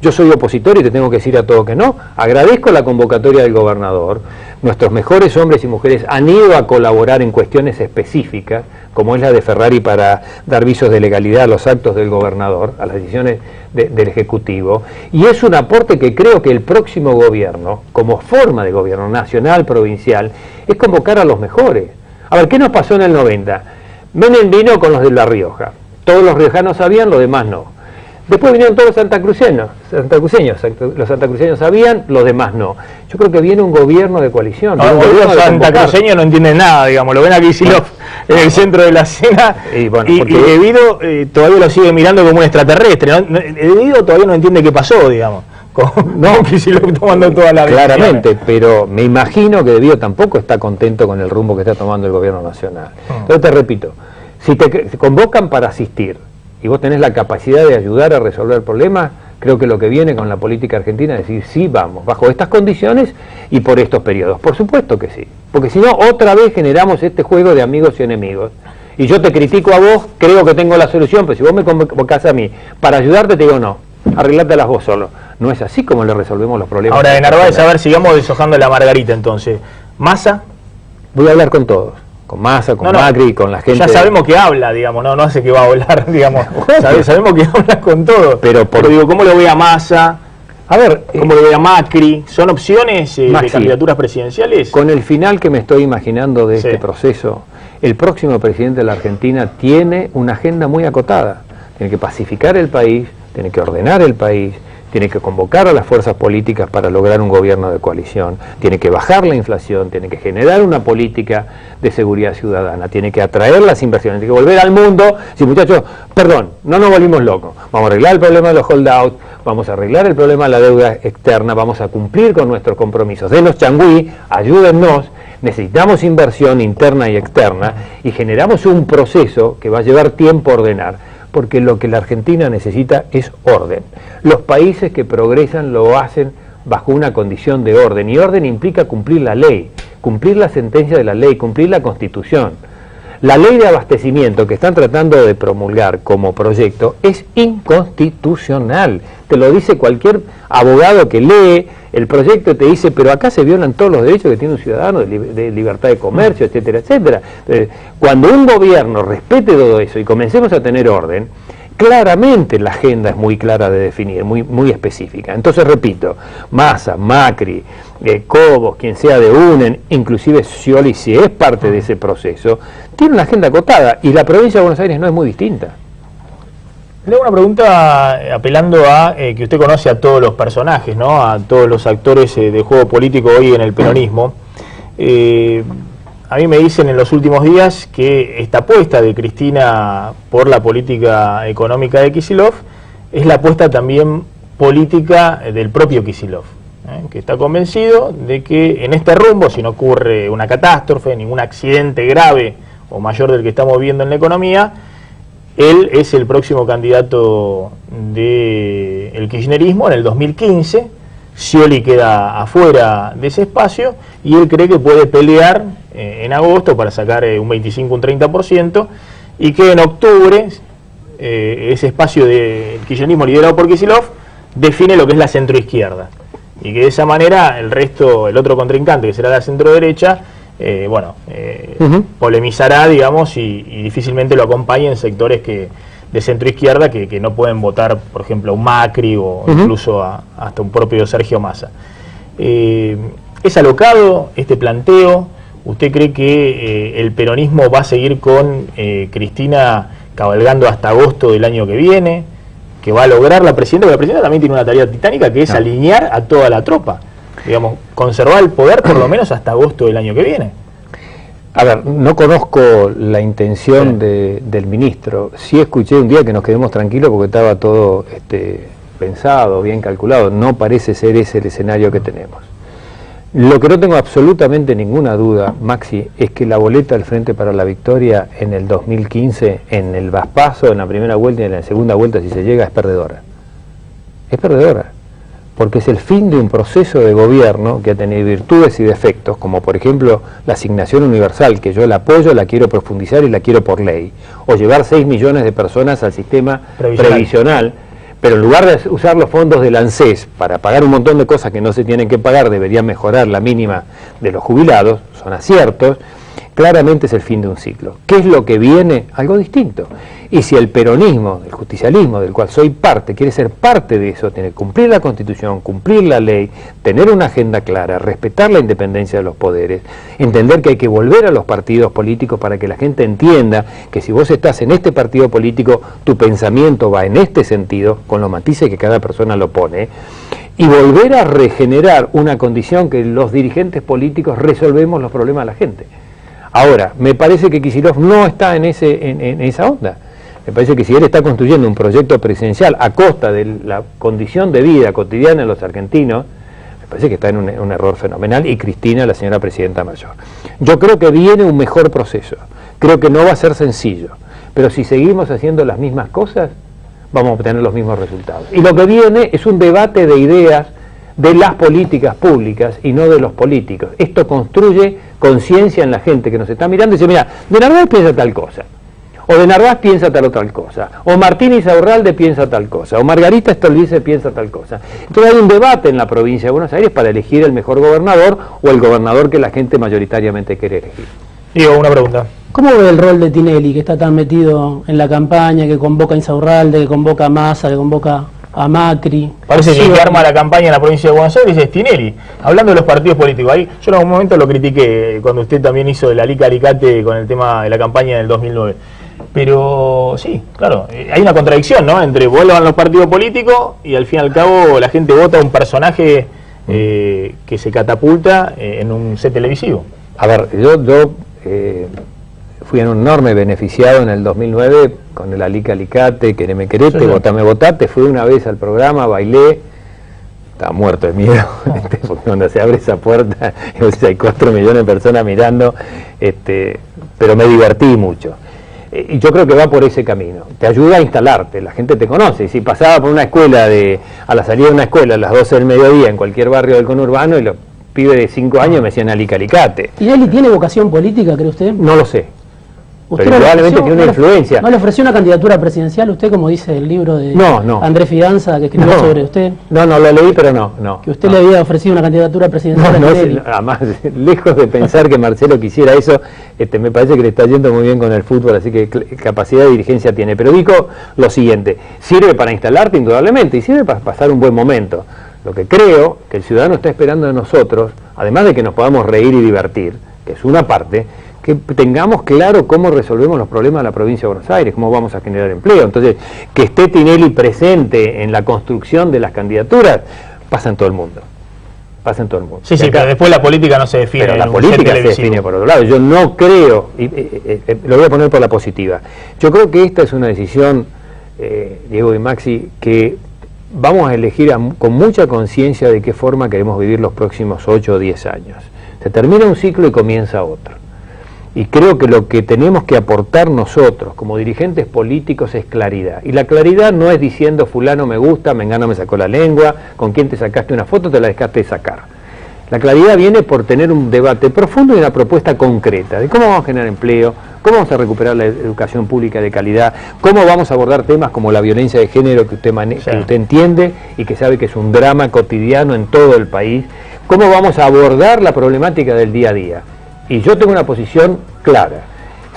Yo soy opositor y te tengo que decir a todo que no. Agradezco la convocatoria del gobernador. Nuestros mejores hombres y mujeres han ido a colaborar en cuestiones específicas, como es la de Ferrari para dar visos de legalidad a los actos del gobernador, a las decisiones del Ejecutivo. Y es un aporte que creo que el próximo gobierno, como forma de gobierno nacional, provincial, es convocar a los mejores. A ver, ¿qué nos pasó en el 90? Menem vino con los de La Rioja. Todos los riojanos sabían, los demás no. Después vinieron todos los santacruceños, los santacruceños sabían, los demás no. Yo creo que viene un gobierno de coalición. Los santacruceños no entienden nada, digamos, lo ven a Kicillof en el centro de la escena y Devido todavía lo sigue mirando como un extraterrestre, ¿no? Devido todavía no entiende qué pasó, digamos. No, Kicillof tomando toda la vida. Claramente, pero me imagino que Devido tampoco está contento con el rumbo que está tomando el gobierno nacional. Entonces te repito, si te convocan para asistir, y vos tenés la capacidad de ayudar a resolver problemas, creo que lo que viene con la política argentina es decir, sí, vamos, bajo estas condiciones y por estos periodos. Por supuesto que sí, porque si no, otra vez generamos este juego de amigos y enemigos. Y yo te critico a vos, creo que tengo la solución, pero si vos me convocás a mí para ayudarte, te digo no, arreglátelas vos solo. No es así como le resolvemos los problemas. Ahora, De Narváez, a ver, sigamos deshojando la margarita entonces. ¿Massa? Voy a hablar con todos. Con Massa, con Macri, con la gente... Ya sabemos que habla, digamos, no hace que va a hablar, digamos. Sabemos que habla con todo. Pero digo, ¿cómo lo ve a Massa? A ver, ¿cómo lo ve a Macri? ¿Son opciones de candidaturas presidenciales? Con el final que me estoy imaginando de este proceso, el próximo presidente de la Argentina tiene una agenda muy acotada. Tiene que pacificar el país, tiene que ordenar el país, tiene que convocar a las fuerzas políticas para lograr un gobierno de coalición, tiene que bajar la inflación, tiene que generar una política de seguridad ciudadana, tiene que atraer las inversiones, tiene que volver al mundo. Sí, muchachos, perdón, no nos volvimos locos, vamos a arreglar el problema de los holdouts, vamos a arreglar el problema de la deuda externa, vamos a cumplir con nuestros compromisos. Denos changüí, ayúdennos, necesitamos inversión interna y externa y generamos un proceso que va a llevar tiempo a ordenar, porque lo que la Argentina necesita es orden. Los países que progresan lo hacen bajo una condición de orden, y orden implica cumplir la ley, cumplir la sentencia de la ley, cumplir la Constitución. La ley de abastecimiento que están tratando de promulgar como proyecto es inconstitucional. Te lo dice cualquier abogado que lee el proyecto y te dice, pero acá se violan todos los derechos que tiene un ciudadano de libertad de comercio, etcétera, etcétera. Cuando un gobierno respete todo eso y comencemos a tener orden, claramente la agenda es muy clara de definir, muy específica. Entonces, repito, Massa, Macri, Cobos, quien sea de UNEN, inclusive Scioli, si es parte de ese proceso, tiene una agenda acotada, y la provincia de Buenos Aires no es muy distinta. Le hago una pregunta apelando a que usted conoce a todos los personajes, ¿no? A todos los actores de juego político hoy en el peronismo. A mí me dicen en los últimos días que esta apuesta de Cristina por la política económica de Kicillof es la apuesta también política del propio Kicillof, que está convencido de que en este rumbo, si no ocurre una catástrofe, ningún accidente grave o mayor del que estamos viendo en la economía, él es el próximo candidato del kirchnerismo en el 2015. Scioli queda afuera de ese espacio y él cree que puede pelear en agosto para sacar un 25, un 30%, y que en octubre ese espacio del kirchnerismo liderado por Kicillof define lo que es la centroizquierda, y que de esa manera el resto, el otro contrincante que será la centroderecha, polemizará, digamos, y difícilmente lo acompañe en sectores de centroizquierda que no pueden votar, por ejemplo, a un Macri o incluso hasta un propio Sergio Massa. ¿Es alocado este planteo? ¿Usted cree que el peronismo va a seguir con Cristina cabalgando hasta agosto del año que viene? ¿Que va a lograr la presidenta? Porque la presidenta también tiene una tarea titánica, que es alinear a toda la tropa, digamos, conservar el poder por lo menos hasta agosto del año que viene. A ver, no conozco la intención del ministro. Sí escuché un día que nos quedemos tranquilos porque estaba todo pensado, bien calculado. No parece ser ese el escenario que tenemos. Lo que no tengo absolutamente ninguna duda, Maxi, es que la boleta del Frente para la Victoria en el 2015, en el vaspaso, en la primera vuelta y en la segunda vuelta, si se llega, es perdedora. Es perdedora. Porque es el fin de un proceso de gobierno que ha tenido virtudes y defectos, como por ejemplo la asignación universal, que yo la apoyo, la quiero profundizar y la quiero por ley, o llevar 6 millones de personas al sistema previsional, pero en lugar de usar los fondos del ANSES para pagar un montón de cosas que no se tienen que pagar, deberían mejorar la mínima de los jubilados, son aciertos. Claramente es el fin de un ciclo. ¿Qué es lo que viene? Algo distinto. Y si el peronismo, el justicialismo, del cual soy parte, quiere ser parte de eso, tiene que cumplir la Constitución, cumplir la ley, tener una agenda clara, respetar la independencia de los poderes, entender que hay que volver a los partidos políticos para que la gente entienda que si vos estás en este partido político, tu pensamiento va en este sentido, con los matices que cada persona lo pone, y volver a regenerar una condición que los dirigentes políticos resolvemos los problemas de la gente. Ahora, me parece que Kicillof no está en esa onda. Me parece que si él está construyendo un proyecto presidencial a costa de la condición de vida cotidiana de los argentinos, me parece que está en un error fenomenal, y Cristina, la señora presidenta mayor. Yo creo que viene un mejor proceso. Creo que no va a ser sencillo. Pero si seguimos haciendo las mismas cosas, vamos a obtener los mismos resultados. Y lo que viene es un debate de ideas de las políticas públicas y no de los políticos. Esto construye conciencia en la gente que nos está mirando y dice, mira, de Narváez piensa tal cosa, o de Narváez piensa tal otra cosa, o Martín Insaurralde piensa tal cosa, o Margarita Stolbizer piensa tal cosa. Entonces hay un debate en la provincia de Buenos Aires para elegir el mejor gobernador o el gobernador que la gente mayoritariamente quiere elegir. Digo, una pregunta. ¿Cómo ve el rol de Tinelli, que está tan metido en la campaña, que convoca a Insaurralde, que convoca a Massa, que convoca a Macri? Parece que el que arma la campaña en la provincia de Buenos Aires es Tinelli. Hablando de los partidos políticos, ahí yo en algún momento lo critiqué cuando usted también hizo el Alica Alicate con el tema de la campaña del 2009. Pero sí, claro, hay una contradicción, ¿no? Entre vuelvan los partidos políticos y al fin y al cabo la gente vota a un personaje que se catapulta en un set televisivo. A ver, yo fui un enorme beneficiado en el 2009 con el Alica Alicate, Quereme Querete, sí, Votame Votate. Fui una vez al programa, bailé, estaba muerto de miedo, porque cuando se abre esa puerta hay 4 millones de personas mirando, pero me divertí mucho. Y yo creo que va por ese camino, te ayuda a instalarte, la gente te conoce. Si pasaba por una escuela, a la salida de una escuela a las 12 del mediodía en cualquier barrio del conurbano, y los pibes de 5 años me decían Alica Alicate. ¿Tinelli tiene vocación política, cree usted? No lo sé. Pero probablemente tiene una influencia. ¿No le ofreció una candidatura presidencial usted, como dice el libro de Andrés Fidanza, que escribió sobre usted? No, lo leí, pero no. Que usted le había ofrecido una candidatura presidencial a Tinelli. Además, lejos de pensar que Marcelo quisiera eso, me parece que le está yendo muy bien con el fútbol, así que capacidad de dirigencia tiene. Pero digo lo siguiente, sirve para instalarte indudablemente y sirve para pasar un buen momento. Lo que creo que el ciudadano está esperando de nosotros, además de que nos podamos reír y divertir, que es una parte, que tengamos claro cómo resolvemos los problemas de la provincia de Buenos Aires, cómo vamos a generar empleo. Entonces, que esté Tinelli presente en la construcción de las candidaturas, pasa en todo el mundo. Pasa en todo el mundo. Sí, pero después la política no se define. Pero la política se define por otro lado. Yo no creo, lo voy a poner por la positiva, yo creo que esta es una decisión, Diego y Maxi, que vamos a elegir con mucha conciencia de qué forma queremos vivir los próximos 8 o 10 años. Se termina un ciclo y comienza otro. Y creo que lo que tenemos que aportar nosotros como dirigentes políticos es claridad. Y la claridad no es diciendo fulano me gusta, mengano me sacó la lengua, con quién te sacaste una foto, te la dejaste de sacar. La claridad viene por tener un debate profundo y una propuesta concreta de cómo vamos a generar empleo, cómo vamos a recuperar la educación pública de calidad, cómo vamos a abordar temas como la violencia de género que usted que usted entiende y que sabe que es un drama cotidiano en todo el país, cómo vamos a abordar la problemática del día a día. Y yo tengo una posición clara.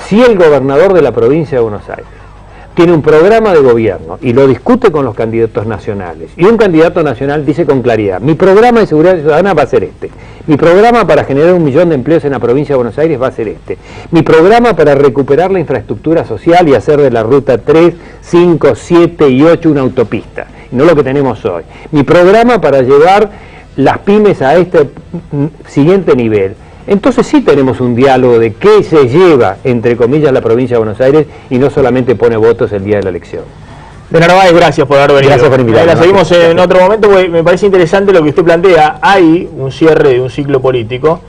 Si el gobernador de la provincia de Buenos Aires tiene un programa de gobierno y lo discute con los candidatos nacionales, y un candidato nacional dice con claridad, mi programa de seguridad ciudadana va a ser este, mi programa para generar 1 millón de empleos en la provincia de Buenos Aires va a ser este, mi programa para recuperar la infraestructura social y hacer de la ruta 3, 5, 7 y 8 una autopista, y no lo que tenemos hoy, mi programa para llevar las pymes a este siguiente nivel. Entonces sí tenemos un diálogo de qué se lleva, entre comillas, la provincia de Buenos Aires y no solamente pone votos el día de la elección. De Narváez, gracias por haber venido. Gracias por invitarme. La seguimos en otro momento porque me parece interesante lo que usted plantea. Hay un cierre de un ciclo político,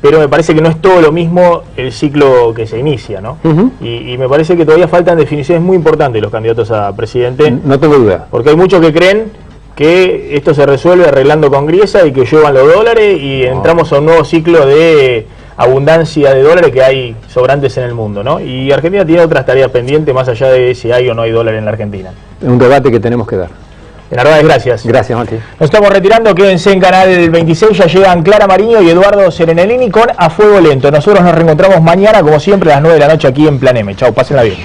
pero me parece que no es todo lo mismo el ciclo que se inicia, ¿no? Y me parece que todavía faltan definiciones muy importantes de los candidatos a presidente. No tengo duda. Porque hay muchos que creen que esto se resuelve arreglando con Griesa y que llevan los dólares y entramos a un nuevo ciclo de abundancia de dólares que hay sobrantes en el mundo, ¿no? Y Argentina tiene otras tareas pendientes más allá de si hay o no hay dólares en la Argentina. Un debate que tenemos que dar. Narváez, gracias. Gracias, Martín. Nos estamos retirando, quédense en Canal 26, ya llegan Clara Mariño y Eduardo Serenellini con A Fuego Lento. Nosotros nos reencontramos mañana, como siempre, a las 9 de la noche aquí en Plan M. Chau, pásenla bien.